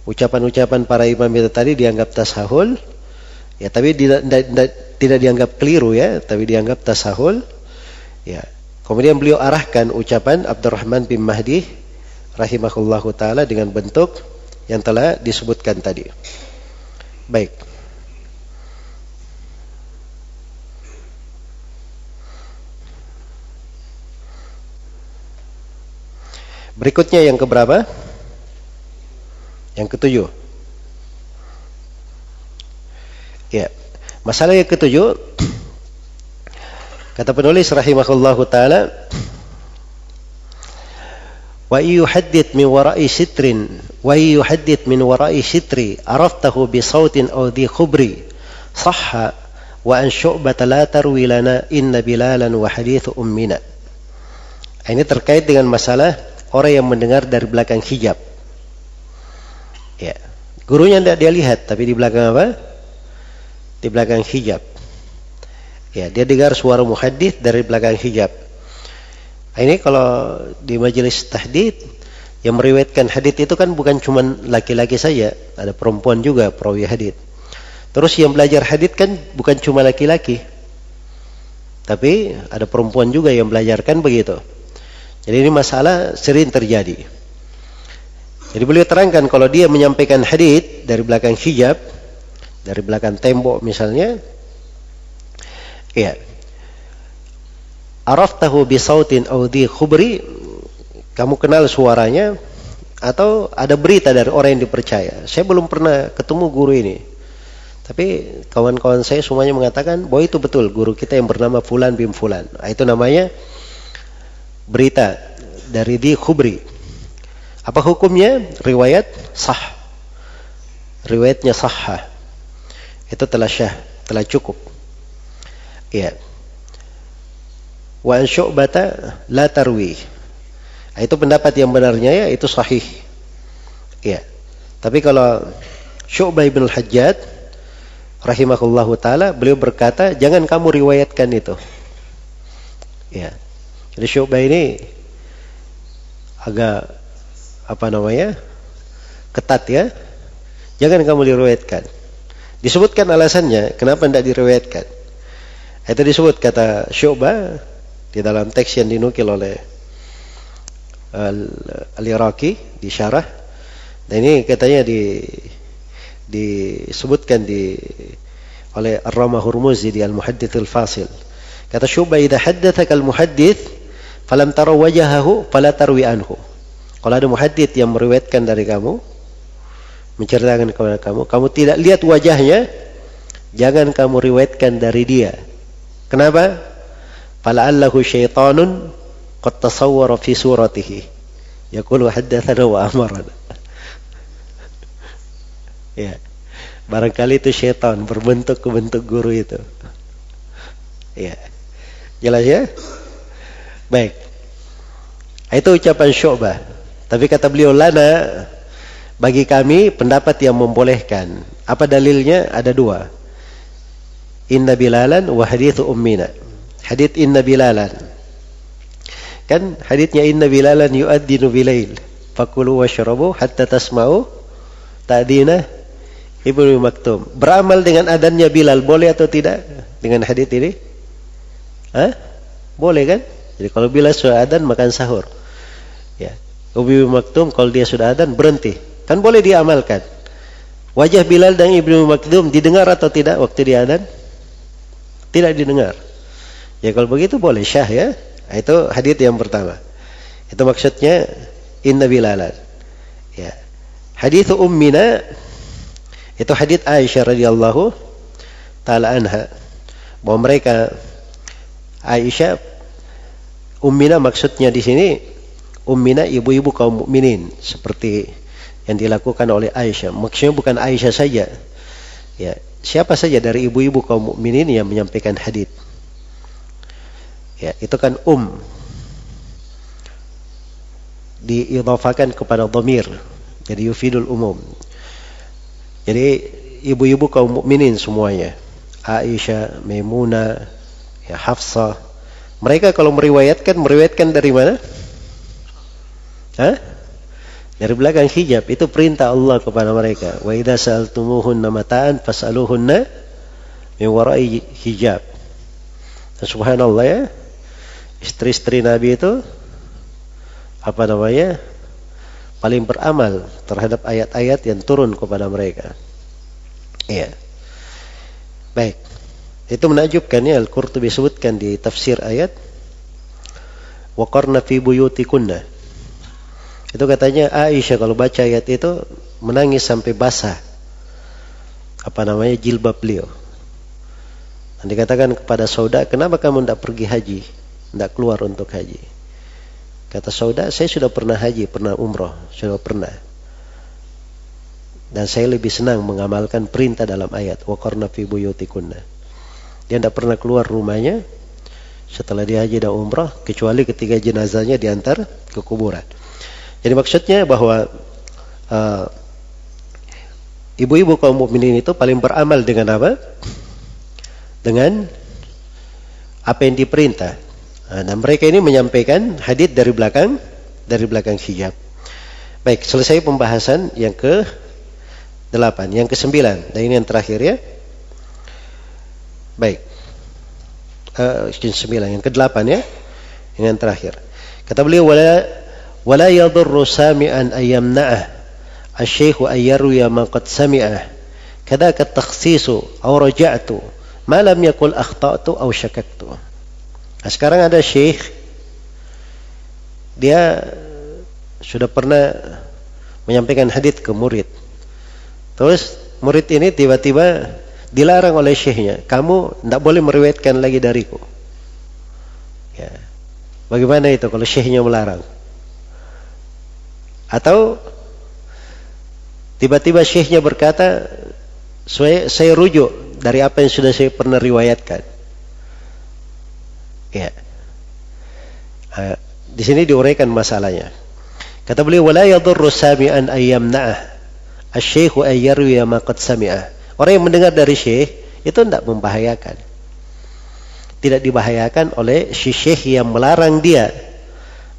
ucapan-ucapan para imam itu tadi dianggap tasahul, ya, tapi tidak dianggap keliru, ya, tapi dianggap tasahul. Ya, kemudian beliau arahkan ucapan Abdurrahman bin Mahdi rahimahullahu taala dengan bentuk yang telah disebutkan tadi. Baik. Berikutnya yang keberapa? Yang ketujuh. Ya, masalah yang ketujuh, kata penulis rahimahullahu taala, wa yuhaddith min wara'i sitrin wa yuhaddith min wara'i sitri araftahu bi sautin aw dhi khubri sahha wa an syu'bah la tarwi lana inna bilalan wa hadithu ummina. Ini terkait dengan masalah orang yang mendengar dari belakang hijab. Ya, gurunya tidak dia lihat, tapi di belakang apa? Di belakang hijab. Ya, dia dengar suara muhaddits dari belakang hijab. Ini kalau di majelis tahdits yang meriwayatkan hadits itu kan bukan cuma laki-laki saja, ada perempuan juga perawi hadits. Terus yang belajar hadits kan bukan cuma laki-laki, tapi ada perempuan juga yang belajarkan begitu. Jadi ini masalah sering terjadi. Jadi beliau terangkan kalau dia menyampaikan hadits dari belakang hijab, dari belakang tembok misalnya, ya, araftahu bi sautin aw dhi khubri, kamu kenal suaranya atau ada berita dari orang yang dipercaya. Saya belum pernah ketemu guru ini, tapi kawan-kawan saya semuanya mengatakan bahwa itu betul guru kita yang bernama Fulan bin Fulan. Nah, itu namanya berita dari dhi khubri. Apa hukumnya? Riwayat sah. Riwayatnya sahha. Itu telah syah, telah cukup. Ya. Wa an syu'bata la tarwi. Itu pendapat yang benarnya, ya, itu sahih. Ya. Tapi kalau Syu'bah bin al-Hajjaj rahimahullahu taala, beliau berkata, jangan kamu riwayatkan itu. Ya. Jadi Syu'bah ini agak ketat, ya. Jangan kamu diriwayatkan. Disebutkan alasannya kenapa tidak diriwayatkan. Itu disebut kata Syu'bah di dalam teks yang dinukil oleh Al-Iraqi di syarah. Dan ini katanya disebutkan oleh Ar-Ramah Hurmuzi di Al-Muhaddits Al-Fasil. Kata Syu'bah, idza haddatsaka al-muhaddits falam tara wajhahu fala tarwi anhu. Kalau ada muhaddits yang meriwayatkan dari kamu, menceritakan kepada kamu, kamu tidak lihat wajahnya, jangan kamu riwayatkan dari dia. Kenapa? Fala'allahu syaitanun qad tasawwara fi suratihi yaqulu haddatsana wa amarana. Ya. Barangkali itu syaitan berbentuk guru itu. Ya. Jelas, ya? Baik. Itu ucapan Syu'bah. Tapi kata beliau, lana, bagi kami pendapat yang membolehkan. Apa dalilnya? Ada dua. Inna bilalan wa hadithu ummina. Hadits inna bilalan. Kan haditsnya inna bilalan yu'addinu bilail. Fakulu washrabu hatta tasma'u ta'dina Ibnu Maktum. Beramal dengan adanya Bilal boleh atau tidak dengan hadits ini? Boleh kan? Jadi kalau Bilal sudah adzan makan sahur. Ya. Ibnu Maktum kalau dia sudah adzan berhenti. Kan boleh diamalkan. Wajah Bilal dan Ibnu Maktum didengar atau tidak waktu dia adzan? Tidak didengar. Ya kalau begitu boleh syah, ya. Itu hadits yang pertama. Itu maksudnya inna bilalan. Ya. Hadits ummina Itu hadits Aisyah radhiyallahu taala anha, bahwa mereka, Aisyah, ummina maksudnya di sini ummina ibu-ibu kaum mukminin, seperti yang dilakukan oleh Aisyah. Maksudnya bukan Aisyah saja, ya, siapa saja dari ibu-ibu kaum mukminin yang menyampaikan hadits. Ya, itu kan diidhafakan kepada dhamir, jadi yufidul umum. Jadi ibu-ibu kaum mukminin semuanya, Aisyah, Maimunah, ya, Hafsah, mereka kalau meriwayatkan dari mana? Dari belakang hijab. Itu perintah Allah kepada mereka. Wa idza sa'altumuhunna mata'an fas'aluhunna min wara'i hijab. Dan subhanallah, ya, istri-istri Nabi itu paling beramal terhadap ayat-ayat yang turun kepada mereka. Iya. Baik. Itu menakjubkan, ya, Al-Qurtubi sebutkan di tafsir ayat, waqarna fi buyutikunna. Itu katanya Aisyah kalau baca ayat itu menangis sampai basah jilbab beliau. Dan dikatakan kepada Sauda, kenapa kamu tidak pergi haji, tidak keluar untuk haji? Kata Sauda, saya sudah pernah haji, pernah umrah, sudah pernah. Dan saya lebih senang mengamalkan perintah dalam ayat waqarna fi buyutikunna. Dia tidak pernah keluar rumahnya setelah dia haji dan umrah, kecuali ketika jenazahnya diantar ke kuburan. Jadi maksudnya bahwa ibu-ibu kaum mukminin itu paling beramal dengan apa? Dengan apa yang diperintah. Dan mereka ini menyampaikan hadits dari belakang hijab. Baik, selesai pembahasan yang ke-8, yang ke-9, dan ini yang terakhir, ya. Baik, yang ke-8, ya, ini yang terakhir. Kata beliau, wala yadurru sami'an ayyamna'ah asy-syaikhu ayyarwiya ma qad sami'ah kadaka at-takhsisu aw raja'tu ma lam yakul akhta'tu aw syakaktu. Nah, sekarang ada syekh, dia sudah pernah menyampaikan hadits ke murid. Terus murid ini tiba-tiba dilarang oleh syekhnya, kamu tidak boleh meriwayatkan lagi dariku. Ya. Bagaimana itu kalau syekhnya melarang? Atau tiba-tiba syekhnya berkata, saya rujuk dari apa yang sudah saya pernah riwayatkan. Ya. Di sini diuraikan masalahnya. Kata beliau, wala yadurru sami'an ayyamna'ah asy-syaikhu ayyarwiya ma qad sami'ah. Orang yang mendengar dari syekh itu tidak membahayakan. Tidak dibahayakan oleh si syekh yang melarang dia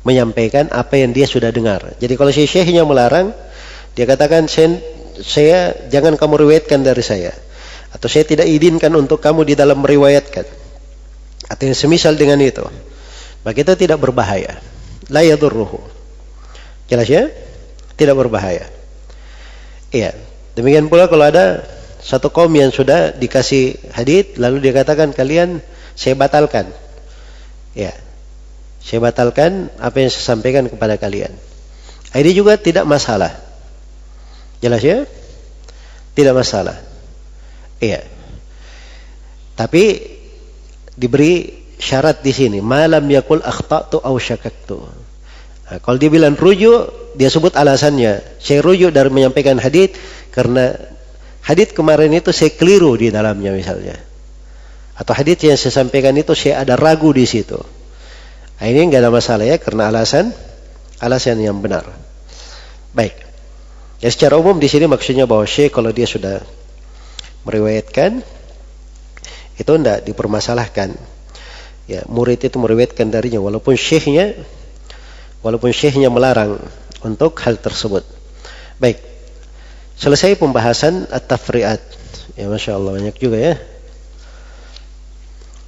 menyampaikan apa yang dia sudah dengar. Jadi kalau si syekhnya melarang, dia katakan, saya jangan kamu riwayatkan dari saya, atau saya tidak izinkan untuk kamu di dalam meriwayatkan, atau yang semisal dengan itu, maka itu tidak berbahaya. La yadurruhu. Jelas, ya? Tidak berbahaya. Iya. Demikian pula kalau ada satu kaum yang sudah dikasih hadits, lalu dia katakan, kalian saya batalkan. Ya. Saya batalkan apa yang saya sampaikan kepada kalian. Ini juga tidak masalah. Jelas, ya? Tidak masalah. Iya. Tapi diberi syarat di sini, malam yakul akhta'tu aw syakaktu. Nah, kalau dia bilang rujuk, dia sebut alasannya. Saya rujuk dari menyampaikan hadits karena hadits kemarin itu saya keliru di dalamnya misalnya. Atau hadits yang saya sampaikan itu saya ada ragu di situ. Nah, ini enggak ada masalah, ya, karena alasan yang benar. Baik. Ya, secara umum di sini maksudnya bahwa syekh kalau dia sudah meriwayatkan itu tidak dipermasalahkan. Ya, murid itu meriwayatkan darinya walaupun syekhnya melarang untuk hal tersebut. Baik. Selesai pembahasan at-tafri'at. Ya, Masya Allah, banyak juga, ya.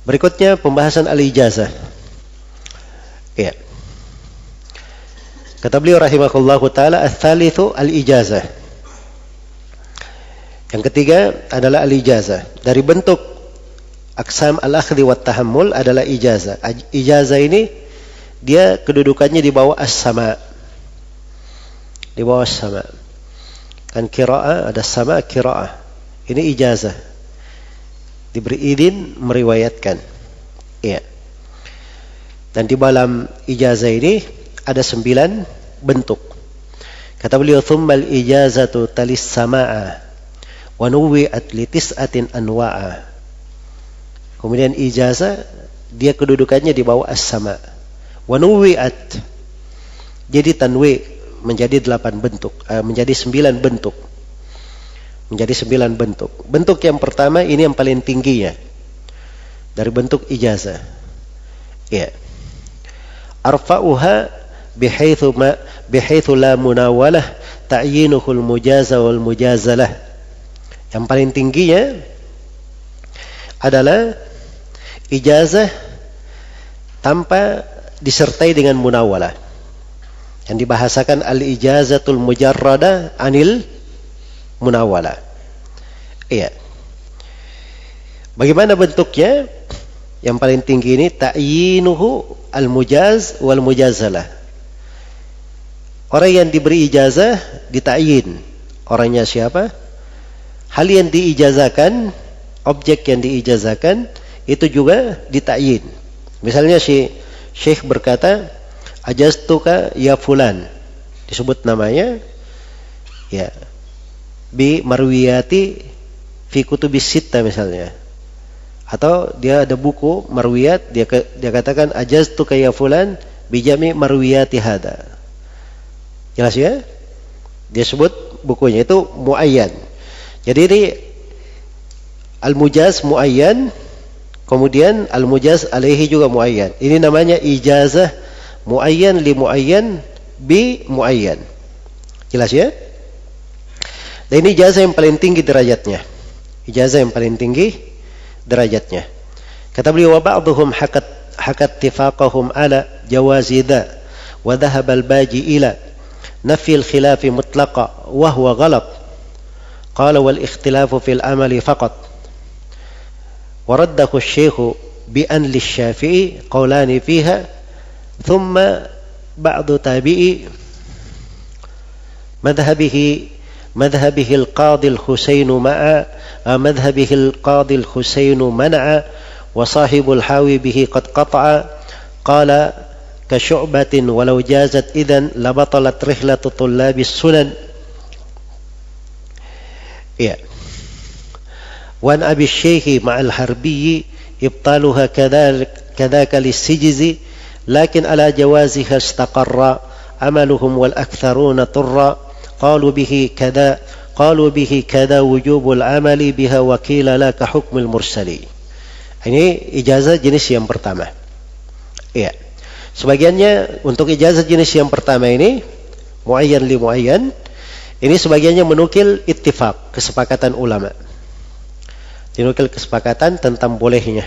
Berikutnya pembahasan al-ijazah. Ya. Kata beliau rahimahullahu ta'ala, ats-tsalitsu al-ijazah. Yang ketiga adalah al-ijazah. Dari bentuk aqsam al-akhdhi wa tahammul adalah ijazah. Ijazah ini dia kedudukannya di bawah as-sama. Di bawah as-sama. Kan qiraah, ada sama qiraah. Ini ijazah. Diberi izin meriwayatkan. Ya. Dan di dalam ijazah ini ada 9 bentuk. Kata beliau, "Tsummal ijazatu talis sama'a wa nuwi'at li tis'atin anwa'a." Kemudian ijazah dia kedudukannya di bawah as-sama'. Wa nuwi'at, jadi tanwi menjadi 8 bentuk, menjadi 9 bentuk. Menjadi 9 bentuk. Bentuk yang pertama ini yang paling tingginya dari bentuk ijazah. Ya. Arfa'uha bihaitsu la munawalah ta'yinuhul mujaza wal mujazalah. Yang paling tingginya adalah ijazah tanpa disertai dengan munawalah. Yang dibahasakan al-ijazatul mujarrada anil munawalah. Iya. Bagaimana bentuknya? Yang paling tinggi ini ta'yinuhu al-mujaz wal mujazalah. Orang yang diberi ijazah dita'yin. Orangnya siapa? Hal yang diijazahkan, objek yang diijazahkan itu juga dita'yin. Misalnya si Syekh berkata, "Ajaztuka ya fulan." Disebut namanya, ya, bi marwiyati fi kutubis sitta misalnya. Atau dia ada buku marwiyat, dia katakan, "Ajaztuka ya fulan bi jami marwiyati hada." Jelas ya? Dia sebut bukunya itu muayyan. Jadi ini al-mujaz muayyan, kemudian al-mujaz alaihi juga muayyan. Ini namanya ijazah muayyan li muayyan bi muayyan. Jelas ya? Dan ini ijazah yang paling tinggi derajatnya. Ijazah yang paling tinggi derajatnya. Kata beliau, "Wa ba'dhum hakat ittifaqahum ala jawazi dha wa dhahaba al-baji ila nafi al-khilaf mutlaqa wa huwa ghalat. Qala wal ikhtilafu fil amali faqat. Wa raddahu asy-syekh bi an lisy-syafi'i qawlani fiha thumma ba'du tabi'i madhhabihi al-qadhi al-Husain ma'a madhhabihi al-qadhi al-Husain mana'a wa sahibul hawi bihi qad qata'a qala ka syu'batin walau jazat idzan la batalat rihlatu tullabis sunan." Ya. Wa an abi syekh ma'al harbi ibtaluha kadzaka lis-sijzi lakin ala jawaziha istaqarra amaluhum wal aktharuna turra qalu bihi kada wujubul amali biha wa qila la ka hukmil mursali. Ini ijazah jenis yang pertama. Iya. Sebagiannya untuk ijazah jenis yang pertama ini muayyan li muayyan, ini sebagiannya menukil ittifaq, kesepakatan ulama. Dinukil kesepakatan tentang bolehnya.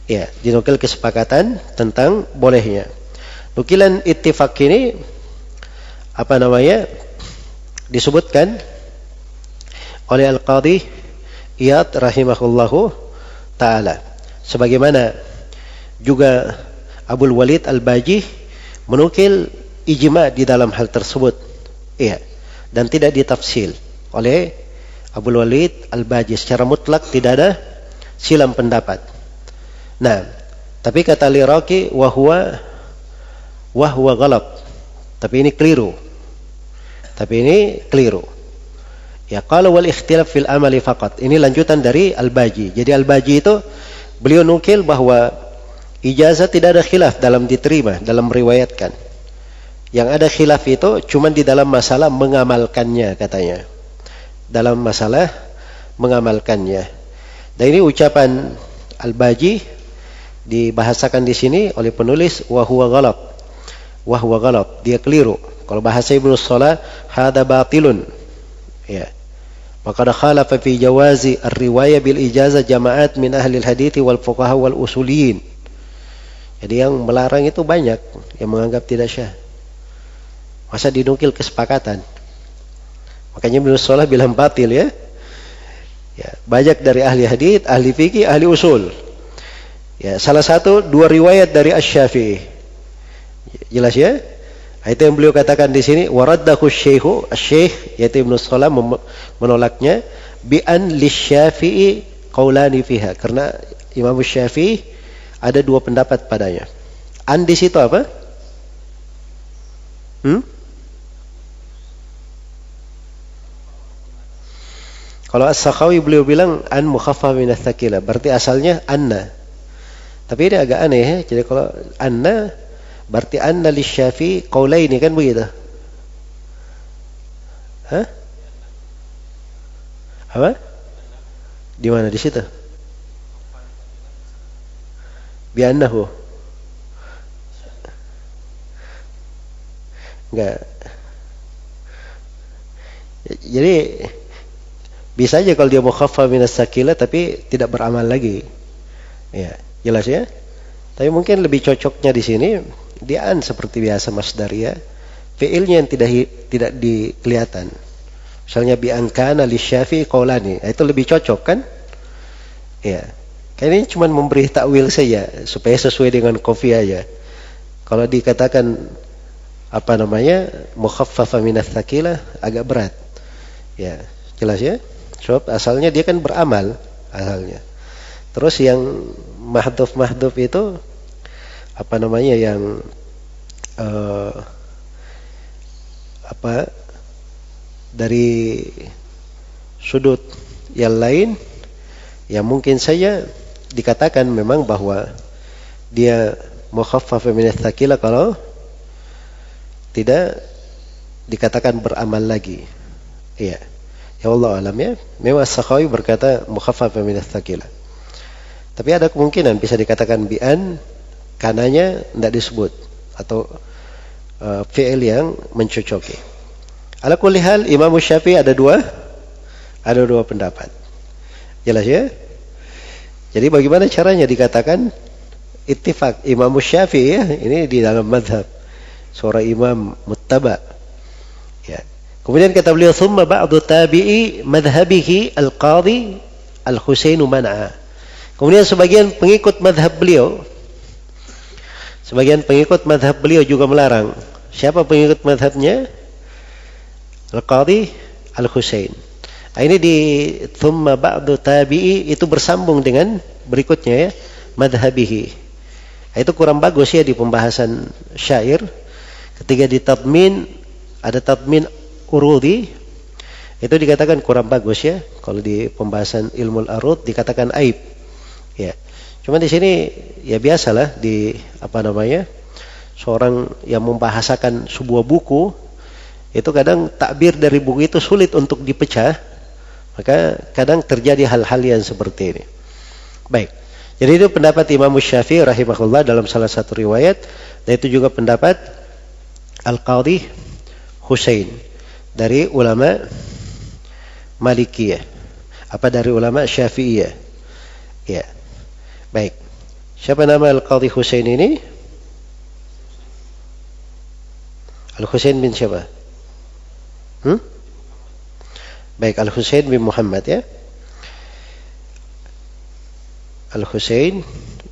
Ya, dinukil kesepakatan tentang bolehnya. Nukilan ittifaq ini apa namanya? Disebutkan oleh Al-Qadhi Iyad rahimahullahu ta'ala. Sebagaimana juga Abul Walid Al-Baji menukil ijma' di dalam hal tersebut. Iya. Dan tidak ditafsil oleh Abul Walid Al-Baji. Secara mutlak tidak ada silam pendapat. Nah, tapi kata Al-Iraqi wahwa ghalat. Tapi ini keliru. Ya, qala wal ikhtilaf fil amali faqat. Ini lanjutan dari Al-Baji. Jadi Al-Baji itu beliau nukil bahwa ijazah tidak ada khilaf dalam diterima, dalam meriwayatkan. Yang ada khilaf itu cuma di dalam masalah mengamalkannya, katanya. Dalam masalah mengamalkannya. Dan ini ucapan Al-Baji dibahasakan di sini oleh penulis wahwa ghalat. Wahwa ghalat, dia keliru. Kalau bahasa Ibnu Shalah, hada batilun. Ya. Maka khalafa fi jawazi ar-riwayah bil ijazah jama'at min ahli al-hadits wal fuqaha wal usuliyin. Jadi yang melarang itu banyak, yang menganggap tidak syah. Masa dinukil kesepakatan? Makanya Ibnu Shalah bilang batil ya. Ya, banyak dari ahli hadits, ahli fikih, ahli usul. Ya, salah satu 2 riwayat dari Asy-Syafi'i. Jelas ya? Itu yang beliau katakan di sini, waraddahu syekh yaitu Ibnu Salah menolaknya bi an lisyafi'i qaulani fiha, karena Imam Syafi'i ada dua pendapat padanya. An di situ apa? Kalau As-Sakhawi beliau bilang an mukhaffaf min ats-tsaqila, berarti asalnya anna. Tapi ini agak aneh ya. Jadi kalau anna berarti anna lisyafi'i qaulaini, kan begitu? Hah? Apa? Di mana di situ? Bi annahu. Enggak. Jadi bisa aja kalau dia mukhaffaf min ats-tsaqila tapi tidak beramal lagi. Ya, jelas ya? Tapi mungkin lebih cocoknya di sini dia an seperti biasa masdariyah, fiilnya yang tidak dikelihatan. Misalnya bi an kana lisyafi'i qaulani, itu lebih cocok kan? Ya. Ini cuma memberi takwil saja supaya sesuai dengan kofi aja. Kalau dikatakan apa namanya mukhaffafa min ats-tsaqila agak berat. Ya, jelas ya? Sebab asalnya dia kan beramal asalnya. Terus yang mahdhuf itu apa namanya yang dari sudut yang lain yang mungkin saja dikatakan memang bahwa dia mukhaffaf min ats-tsaqila kalau tidak dikatakan beramal lagi. Iya. Ya Allah alam ya. Memang As-Sakhawi berkata mukhaffaf min ats-tsaqila. Tapi ada kemungkinan bisa dikatakan bi'an kananya tidak disebut atau fi'il yang mencocoki. Ala kulli hal Imam Syafi'i ada dua pendapat. Jelas ya? Jadi bagaimana caranya dikatakan ittifaq Imam Syafi'i ya? Ini di dalam mazhab seorang imam muttaba. Ya. Kemudian kata beliau thumma ba'du tabi'i madhhabihi al-qadhi al-Husain man'a. Kemudian sebagian pengikut madhab beliau juga melarang. Siapa pengikut madhabnya? Al-Qadhi Al-Husain. Ini di thumma ba'du tabi'i itu bersambung dengan berikutnya ya, madhabihi. Itu kurang bagus ya di pembahasan syair. Ketika di tadmin ada tadmin urudi, itu dikatakan kurang bagus ya. Kalau di pembahasan ilmu al-arud dikatakan aib. Ya. Cuma di sini ya biasalah di apa namanya? Seorang yang membahasakan sebuah buku itu kadang takbir dari buku itu sulit untuk dipecah. Maka kadang terjadi hal-hal yang seperti ini. Baik. Jadi itu pendapat Imam Syafi'i rahimahullah dalam salah satu riwayat, dan itu juga pendapat Al-Qadhi Husain dari ulama Malikiyah. Dari ulama Syafi'iyah. Ya. Baik. Siapa nama Al-Qadhi Husain ini? Al-Husain bin siapa? Baik, Al-Husain bin Muhammad ya. Al-Husain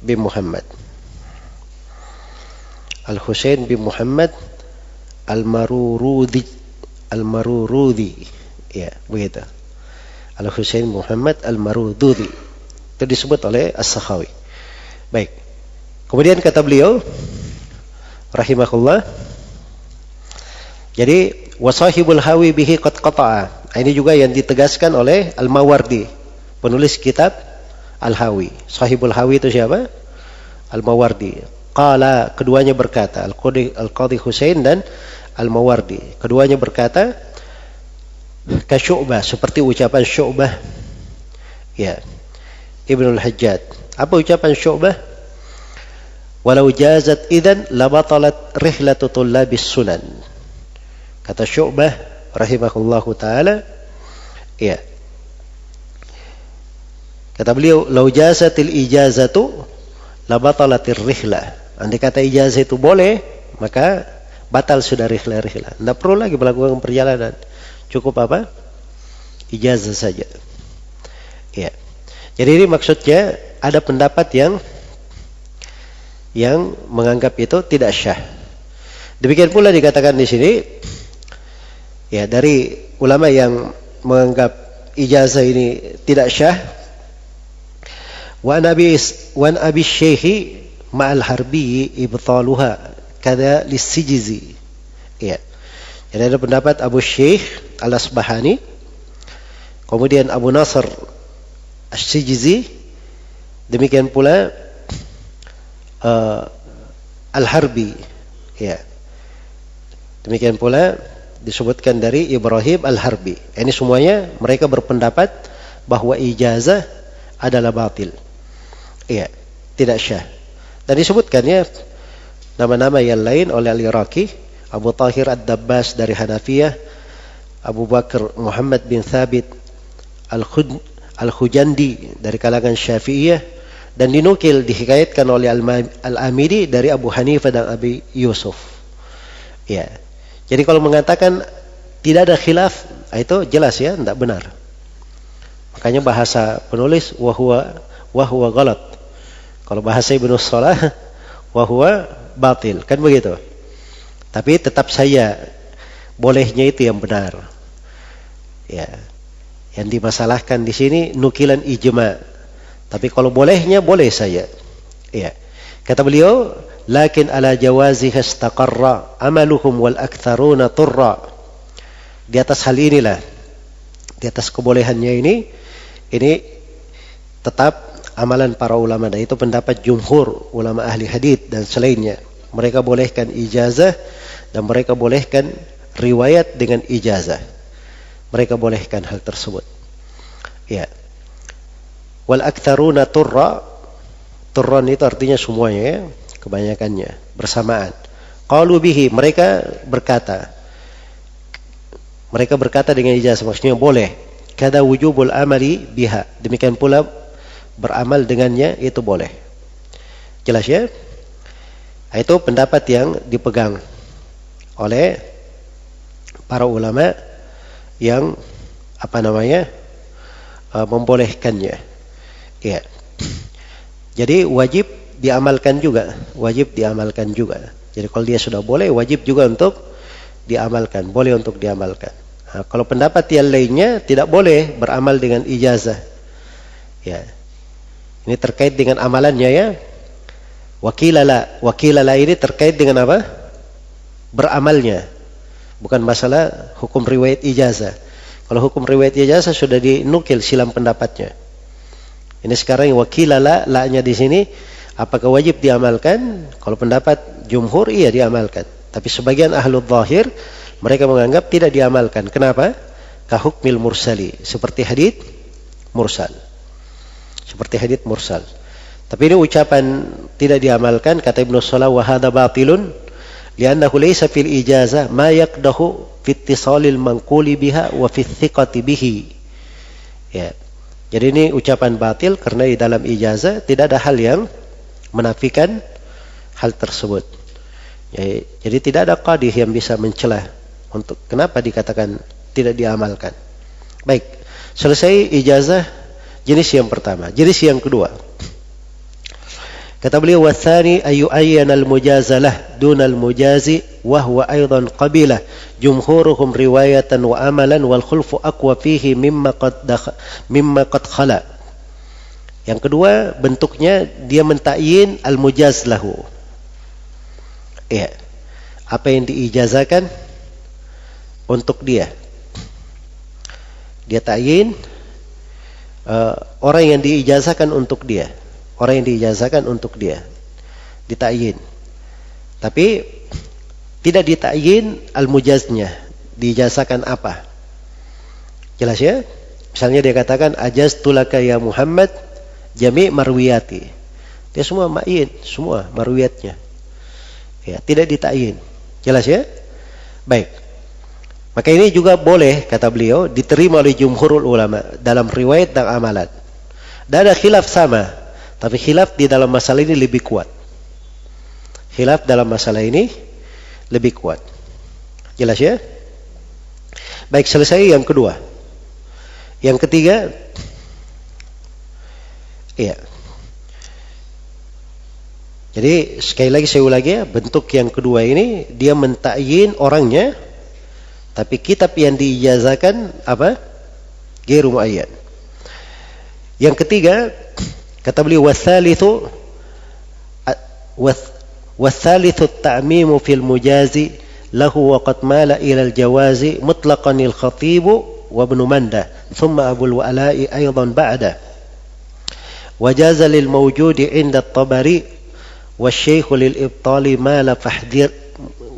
bin Muhammad. Al-Husain bin Muhammad Al-Marurudi. Ya, begitu. Al-Husain Muhammad Al-Marududi. Itu disebut oleh As-Sakhawi. Baik. Kemudian kata beliau rahimahullah, jadi wasahibul hawi bihi qad qata'a. Ini juga yang ditegaskan oleh Al-Mawardi, penulis kitab Al-Hawi. Sahibul Hawi itu siapa? Al-Mawardi. Qala, keduanya berkata, Al-Qadhi Husain dan Al-Mawardi. Keduanya berkata, ka Syu'bah, seperti ucapan Syu'bah. Ya. Ibnul Hajjaj. Apa ucapan Syu'bah? Walau jazat idzan labatalat rihlatu tullabis sunan. Kata Syu'bah rahimahullahu taala, ya. Kata beliau, "Lau jazatil ijazatu labatalatir rihlah." Andai kata ijazah itu boleh, maka batal sudah rihlah. Tidak perlu lagi melakukan perjalanan. Cukup apa? Ijazah saja. Ya. Jadi ini maksudnya ada pendapat yang menganggap itu tidak syah. Demikian pula dikatakan di sini, ya, dari ulama yang menganggap ijazah ini tidak syah. Wa Abi Syekhi ma'al harbi ibtaluha kada lisijizi. Ya. Jadi ada pendapat Abu Syekh Al-Asbahani, kemudian Abu Nasr As-Sijizi, demikian pula Al-Harbi. Ya. Demikian pula disebutkan dari Ibrahim Al-Harbi. Ini semuanya mereka berpendapat bahwa ijazah adalah batil. Iya, tidak syah. Dan disebutkannya nama-nama yang lain oleh Al-Iraqi, Abu Tahir Ad-Dabbas dari Hanafiyah, Abu Bakar Muhammad bin Thabit Al-Khujandi dari kalangan Syafi'iyah, dan dinukil dihikayatkan oleh Al-Amidi dari Abu Hanifah dan Abi Yusuf. Ya. Jadi kalau mengatakan tidak ada khilaf, itu jelas ya, tidak benar. Makanya bahasa penulis wahwa galat. Kalau bahasa Ibnu Salah wahwa batil, kan begitu. Tapi tetap saya bolehnya itu yang benar. Ya. Yang dimasalahkan di sini nukilan ijma. Tapi kalau bolehnya boleh saya. Ya. Kata beliau, lakin ala jawaziha istaqarra amaluhum wal aktsaruna turra. Di atas hal inilah, di atas kebolehannya ini tetap amalan para ulama, dan itu pendapat jumhur ulama ahli hadits dan selainnya. Mereka bolehkan ijazah dan mereka bolehkan riwayat dengan ijazah. Mereka bolehkan hal tersebut. Ya. Wal aktsaruna turra. Turran itu artinya semuanya ya, kebanyakannya bersamaan. Qalu bihi, mereka berkata dengan ijazah, maksudnya boleh. Kada wujubul amali biha, demikian pula beramal dengannya itu boleh. Jelas ya? Itu pendapat yang dipegang oleh para ulama yang membolehkannya. Ya. Jadi wajib diamalkan juga. Jadi kalau dia sudah boleh, wajib juga untuk diamalkan. Boleh untuk diamalkan. Nah, kalau pendapat yang lainnya tidak boleh beramal dengan ijazah. Ya. Ini terkait dengan amalannya ya. Wakilala ini terkait dengan apa? Beramalnya. Bukan masalah hukum riwayat ijazah. Kalau hukum riwayat ijazah sudah dinukil silam pendapatnya. Ini sekarang wakilala, la-nya di sini apakah wajib diamalkan? Kalau pendapat jumhur iya diamalkan. Tapi sebagian ahlul zahir mereka menganggap tidak diamalkan. Kenapa? Kahukmil mursali, seperti hadits mursal. Tapi ini ucapan tidak diamalkan, kata Ibnu Salah, wa hadza batilun li'annahu laysa fil ijazah ma yaqdahu fi ittisalil manquli biha wa fi thiqati bihi. Ya. Jadi ini ucapan batil karena di dalam ijazah tidak ada hal yang menafikan hal tersebut. Jadi tidak ada qadih yang bisa mencelah untuk kenapa dikatakan tidak diamalkan. Baik, selesai ijazah jenis yang pertama. Jenis yang kedua, kata beliau, wathani ayyu'ayyana al-mujazalah duna al-mujazi wa huwa aidan qabilah jumhuruhum riwayatan wa amalan wal khulfu aqwa fihi mimma qad khala. Yang kedua bentuknya dia mentakyin al-mujaz lahu. Ya. Apa yang diijazahkan untuk dia. Dia takyin orang yang diijazahkan untuk dia. Orang yang diijazahkan untuk dia ditakyin. Tapi tidak ditakyin al-mujaznya, diijazahkan apa? Jelas ya? Misalnya dia katakan ajaztu laka ya Muhammad jami' marwiyati. Dia semua ma'in, semua marwiyatnya. Ya, tidak ditakyin. Jelas ya? Baik. Maka ini juga boleh, kata beliau, diterima oleh jumhurul ulama dalam riwayat dan amalan. Dan ada khilaf sama, tapi khilaf di dalam masalah ini lebih kuat. Khilaf dalam masalah ini lebih kuat. Jelas ya? Baik, selesai yang kedua. Yang ketiga, iya. Jadi sekali lagi saya ulangi ya, bentuk yang kedua ini dia mentakyin orangnya, tapi kitab yang diijazahkan apa? Ghairu muayyan. Yang ketiga, kata beliau wasalithu at-ta'mimu fil mujazi lahu wa qad mala ila al-jawazi mutlaqan al-khatib wa ibn mandah thumma abul wa'la'i aidan ba'da wa jaza lil mawjudi 'inda at-tabari wasyaikh lil ibtali mala fahdhir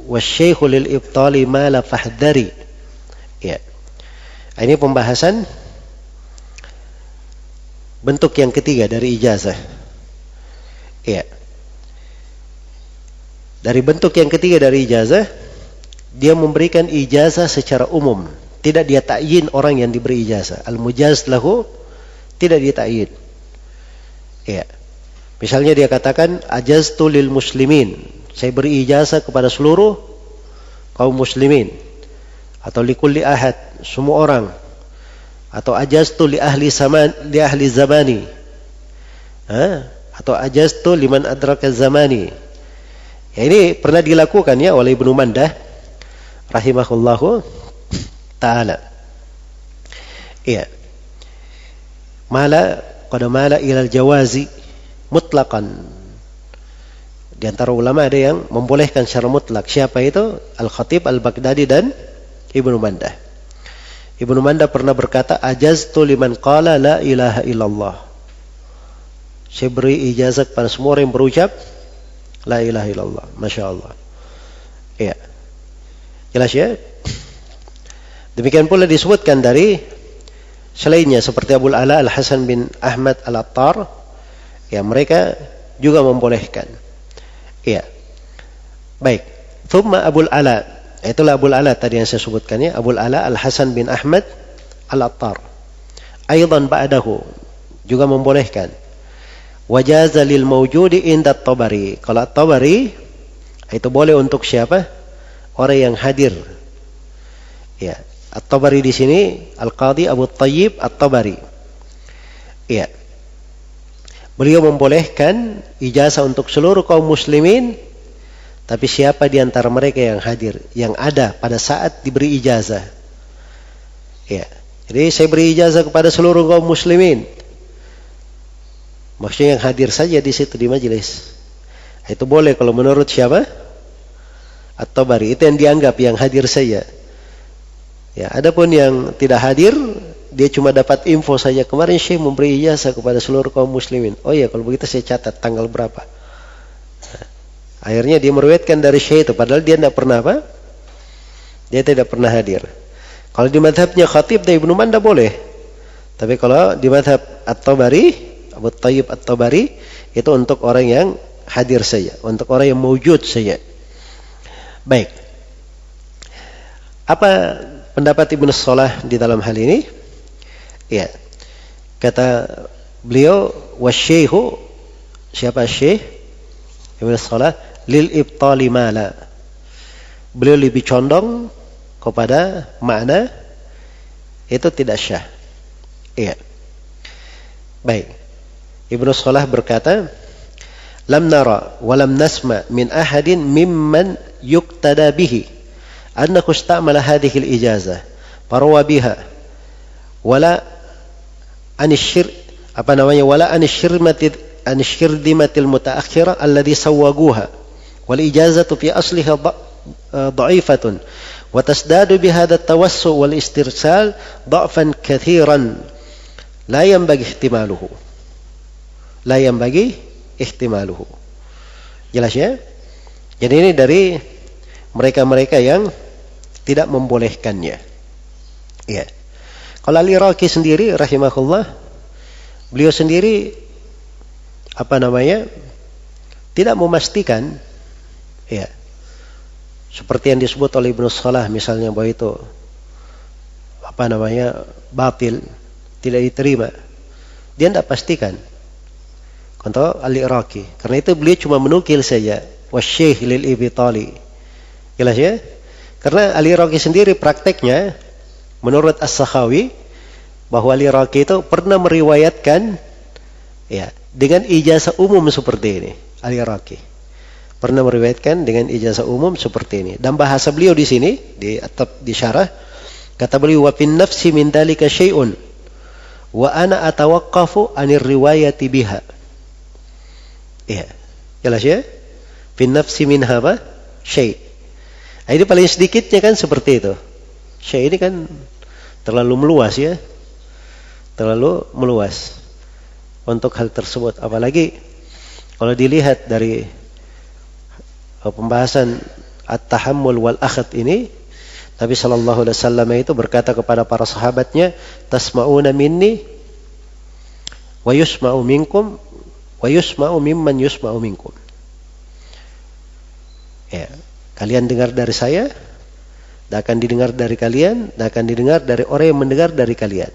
wasyaikh lil ibtali mala fahdhari. Ya. Ini pembahasan bentuk yang ketiga dari ijazah. Ya. Dari bentuk yang ketiga dari ijazah, dia memberikan ijazah secara umum, tidak dia takyin orang yang diberi ijazah. Al-mujaz lahu tidak dia takyin. Ya. Misalnya dia katakan ajaztu lil muslimin, saya beri ijazah kepada seluruh kaum muslimin, atau likulli ahad, semua orang, atau ajaztu li ahli zamani, atau ajaztu liman adraka zamani. Ya, ini pernah dilakukan ya oleh Ibnu Mandah rahimahullahu taala. Iya. Qad mala ilal jawazi mutlaqan. Di antara ulama ada yang membolehkan secara mutlak. Siapa itu? Al-Khatib Al-Baghdadi dan Ibnu Mandah. Ibnu Mandah pernah berkata, ajaztu liman qala la ilaha illallah. Saya beri ijazah kepada semua orang yang berucap la ilaha illallah. Masya Allah. Iya. Jelas ya? Demikian pula disebutkan dari selainnya seperti Abul Ala Al-Hasan bin Ahmad Al-Attar. Ya, mereka juga membolehkan. Iya. Baik. Thumma Abul Ala. Itulah Abul Ala tadi yang saya sebutkan ya. Abul Ala Al-Hasan bin Ahmad Al-Attar. Aidan ba'dahu. Juga membolehkan. Wajaza lil mawjudi inda at-Tabari. Kalau at-Tabari itu boleh untuk siapa? Orang yang hadir. Ya, at-Tabari di sini Al-Qadhi Abu Thayyib at-Tabari. Ya. Beliau membolehkan ijazah untuk seluruh kaum muslimin, tapi siapa di antara mereka yang hadir, yang ada pada saat diberi ijazah. Ya. Jadi saya beri ijazah kepada seluruh kaum muslimin. Maksudnya yang hadir saja di situ di majelis. Itu boleh kalau menurut siapa? At-Tabari. Itu yang dianggap yang hadir saja. Ya, adapun yang tidak hadir, dia cuma dapat info saja. Kemarin Syekh memberi ijazah kepada seluruh kaum muslimin. Oh iya, kalau begitu saya catat tanggal berapa. Nah, akhirnya dia meriwayatkan dari Syekh itu, padahal dia tidak pernah apa? Dia tidak pernah hadir. Kalau di mazhabnya Khatib dan Ibnu Mandah boleh. Tapi kalau di mazhab At-Tabari, Abu Thayyib At-Tabari, itu untuk orang yang hadir saja, untuk orang yang mewujud saja. Baik. Apa pendapat Ibnu Shalah di dalam hal ini? Ya. Kata beliau, wasyaikhu, siapa syekh? Ibnu Shalah lil ibtali mala. Beliau lebih condong kepada makna itu tidak syah. Iya. Baik. Ibnu Shalah berkata, lam nara wa lam nasma min ahadin mimman yuqtada bihi annahu istamala hadhihi al-ijazah farwa biha wala an ash-shirdimatil mutaakhirah alladhi sawwaguha wal ijazatu fi asliha dha'ifatun wa tasdadu bihadha at-tawassu wal istirsal dha'fan kathiran la yanbaghi ihtimaluhu. Jelas ya? Jadi ini dari mereka-mereka yang tidak membolehkannya. Ya. Kalau Al-Iraqi sendiri rahimahullah, beliau sendiri tidak memastikan, ya. Seperti yang disebut oleh Ibnu Shalah misalnya bahwa itu batil, tidak diterima. Dia tidak pastikan. Contoh Al-Iraqi. Karena itu beliau cuma menukil saja. Wasyaikh lil ibtali. Jelas ya? Karena Al-Iraqi sendiri prakteknya, menurut As-Sakhawi, bahwa Al-Iraqi itu pernah meriwayatkan ya dengan ijazah umum seperti ini. Al-Iraqi. pernah meriwayatkan dengan ijazah umum seperti ini. Dan bahasa beliau di sini di syarah, kata beliau, wa fin nafsi min dalika syai'un wa ana atawaqqafu 'anir riwayati biha. Iya. Jelas ya? Fin nafsi minha apa? Syai'. Ini paling sedikitnya kan seperti itu. Syai' ini kan terlalu meluas ya. Terlalu meluas untuk hal tersebut. Apalagi kalau dilihat dari pembahasan at-tahammul wal akhd ini, Nabi sallallahu alaihi wasallam itu berkata kepada para sahabatnya, tasma'una minni wa yusma'u minkum wa yusma'u mimman yusma'u minkum. Ya, kalian dengar dari saya, dan akan didengar dari kalian, dan akan didengar dari orang yang mendengar dari kalian.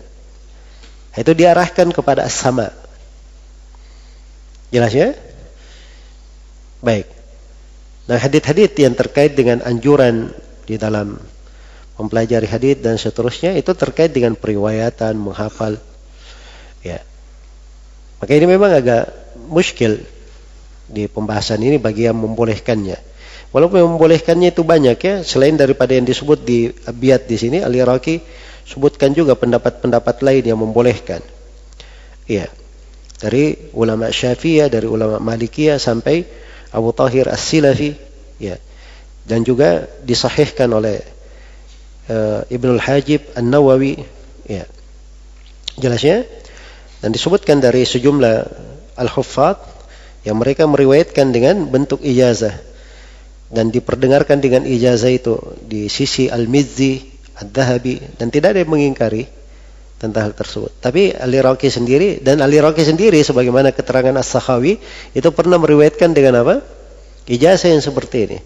Itu diarahkan kepada as-sama. Jelas ya? Baik. Nah, hadits-hadits yang terkait dengan anjuran di dalam mempelajari hadits dan seterusnya itu terkait dengan periwayatan, menghafal. Ya. Maka ini memang agak muskil di pembahasan ini bagi yang membolehkannya. Walaupun yang membolehkannya itu banyak ya, selain daripada yang disebut di abiyat di sini, Al-Iraqi sebutkan juga pendapat-pendapat lain yang membolehkan. Iya. Dari ulama Syafi'iyah, dari ulama Malikiyah sampai Abu Tahir As-Silafi, ya. Dan juga disahihkan oleh Ibnul Hajib An-Nawawi, ya. Jelasnya? Dan disebutkan dari sejumlah al-huffaz yang mereka meriwayatkan dengan bentuk ijazah dan diperdengarkan dengan ijazah itu di sisi Al-Mizzi, Ad-Dhahabi, dan tidak ada yang mengingkari tentang hal tersebut. Tapi Al-Iraqi sendiri, dan Al-Iraqi sendiri sebagaimana keterangan As-Sakhawi itu pernah meriwayatkan dengan apa? Ijazah yang seperti ini.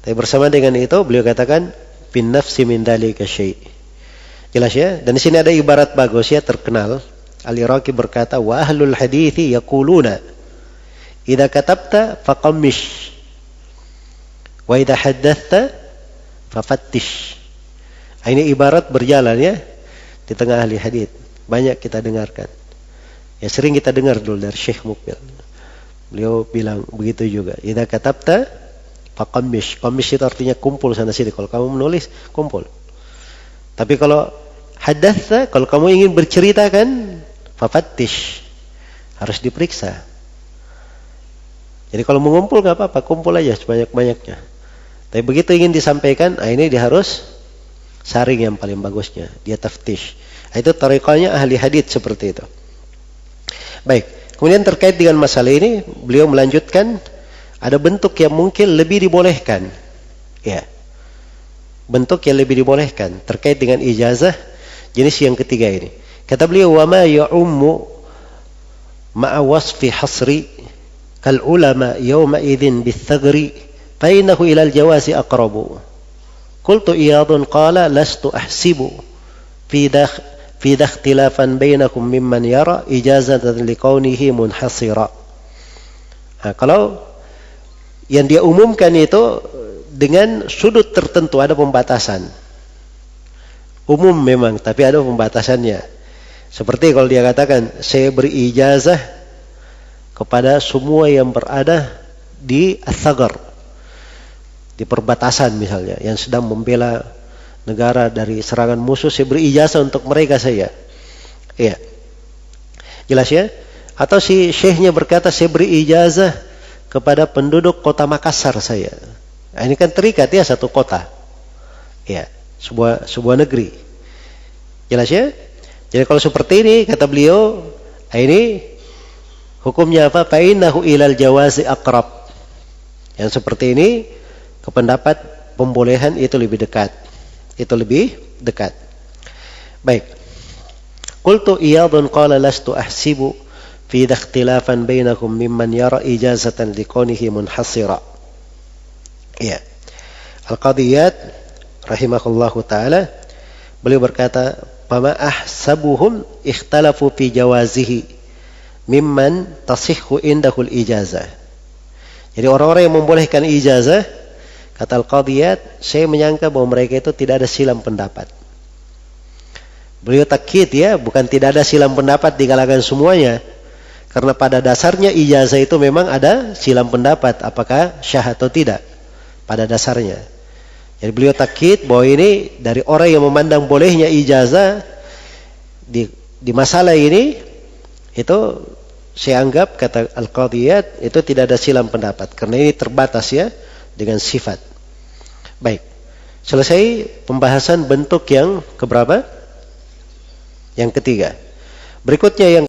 Tapi bersama dengan itu beliau katakan bin nafsi min dalika syai'. Jelas ya? Dan di sini ada ibarat bagus ya, terkenal. Al-Iraqi berkata, wa ahlul hadithi yaquluna idza katabta faqammish wa idza haddathta fafattish. Ini ibarat berjalan ya di tengah ahli hadits. Banyak kita dengarkan. Ya sering kita dengar dulu dari Syekh Mukbil. Beliau bilang begitu juga. Idza katabta faqammish. Qammish itu artinya kumpul sana sini. Kalau kamu menulis, kumpul. Tapi kalau haddatsa, kalau kamu ingin bercerita kan, fafattish. Harus diperiksa. Jadi kalau mengumpul enggak apa-apa, kumpul aja sebanyak-banyaknya. Tapi begitu ingin disampaikan, ini dia harus saring yang paling bagusnya, dia taftish. Itu tariqahnya ahli hadits seperti itu. Baik, kemudian terkait dengan masalah ini, beliau melanjutkan ada bentuk yang mungkin lebih dibolehkan. Ya. Bentuk yang lebih dibolehkan terkait dengan ijazah jenis yang ketiga ini. Kata beliau, wa ma ya'ummu ma'a wasfi hasri kal ulama yawma idzin bis-saghri fa innahu ila al-jawazi aqrabu. Qultu Iyadun qala lastu ahsibu fi ikhtilafan bainakum mimman yara ijazatan liqaunihi munhasira. Kalau yang dia umumkan itu dengan sudut tertentu, ada pembatasan. Umum memang, tapi ada pembatasannya. Seperti kalau dia katakan, saya beri ijazah kepada semua yang berada di as-saghar, di perbatasan misalnya, yang sedang membela negara dari serangan musuh, saya beri ijazah untuk mereka saya. Iya. Jelas ya? Atau si syekhnya berkata, saya beri ijazah kepada penduduk kota Makassar saya. Nah, ini kan terikat ya, satu kota. Iya, sebuah negeri. Jelas ya? Jadi kalau seperti ini, kata beliau, ini hukumnya apa? Fa innahu ilal jawazi aqrab. Yang seperti ini ke pendapat pembolehan itu lebih dekat. Itu lebih dekat. Baik. Qultu Iyadun qala lastu ahsibu fi ikhtilafan bainakum mimman yara ijazatan liqaunihi munhasira. Ya. Al-Qadiyat rahimahullahu taala beliau berkata, "Fama ahsabuhum ikhtalafu fi jawazihi mimman tasihhu indahul ijazah." Jadi orang-orang yang membolehkan ijazah, kata Al-Qadiyat, saya menyangka bahwa mereka itu tidak ada silam pendapat. Beliau takkid ya, bukan tidak ada silam pendapat di kalangan semuanya. Karena pada dasarnya ijazah itu memang ada silang pendapat apakah syah atau tidak pada dasarnya. Jadi beliau takkid bahwa ini dari orang yang memandang bolehnya ijazah di masalah ini, itu saya anggap kata Al-Qadiyat itu tidak ada silang pendapat karena ini terbatas ya dengan sifat. Baik. Selesai pembahasan bentuk yang keberapa? Yang ketiga. Berikutnya yang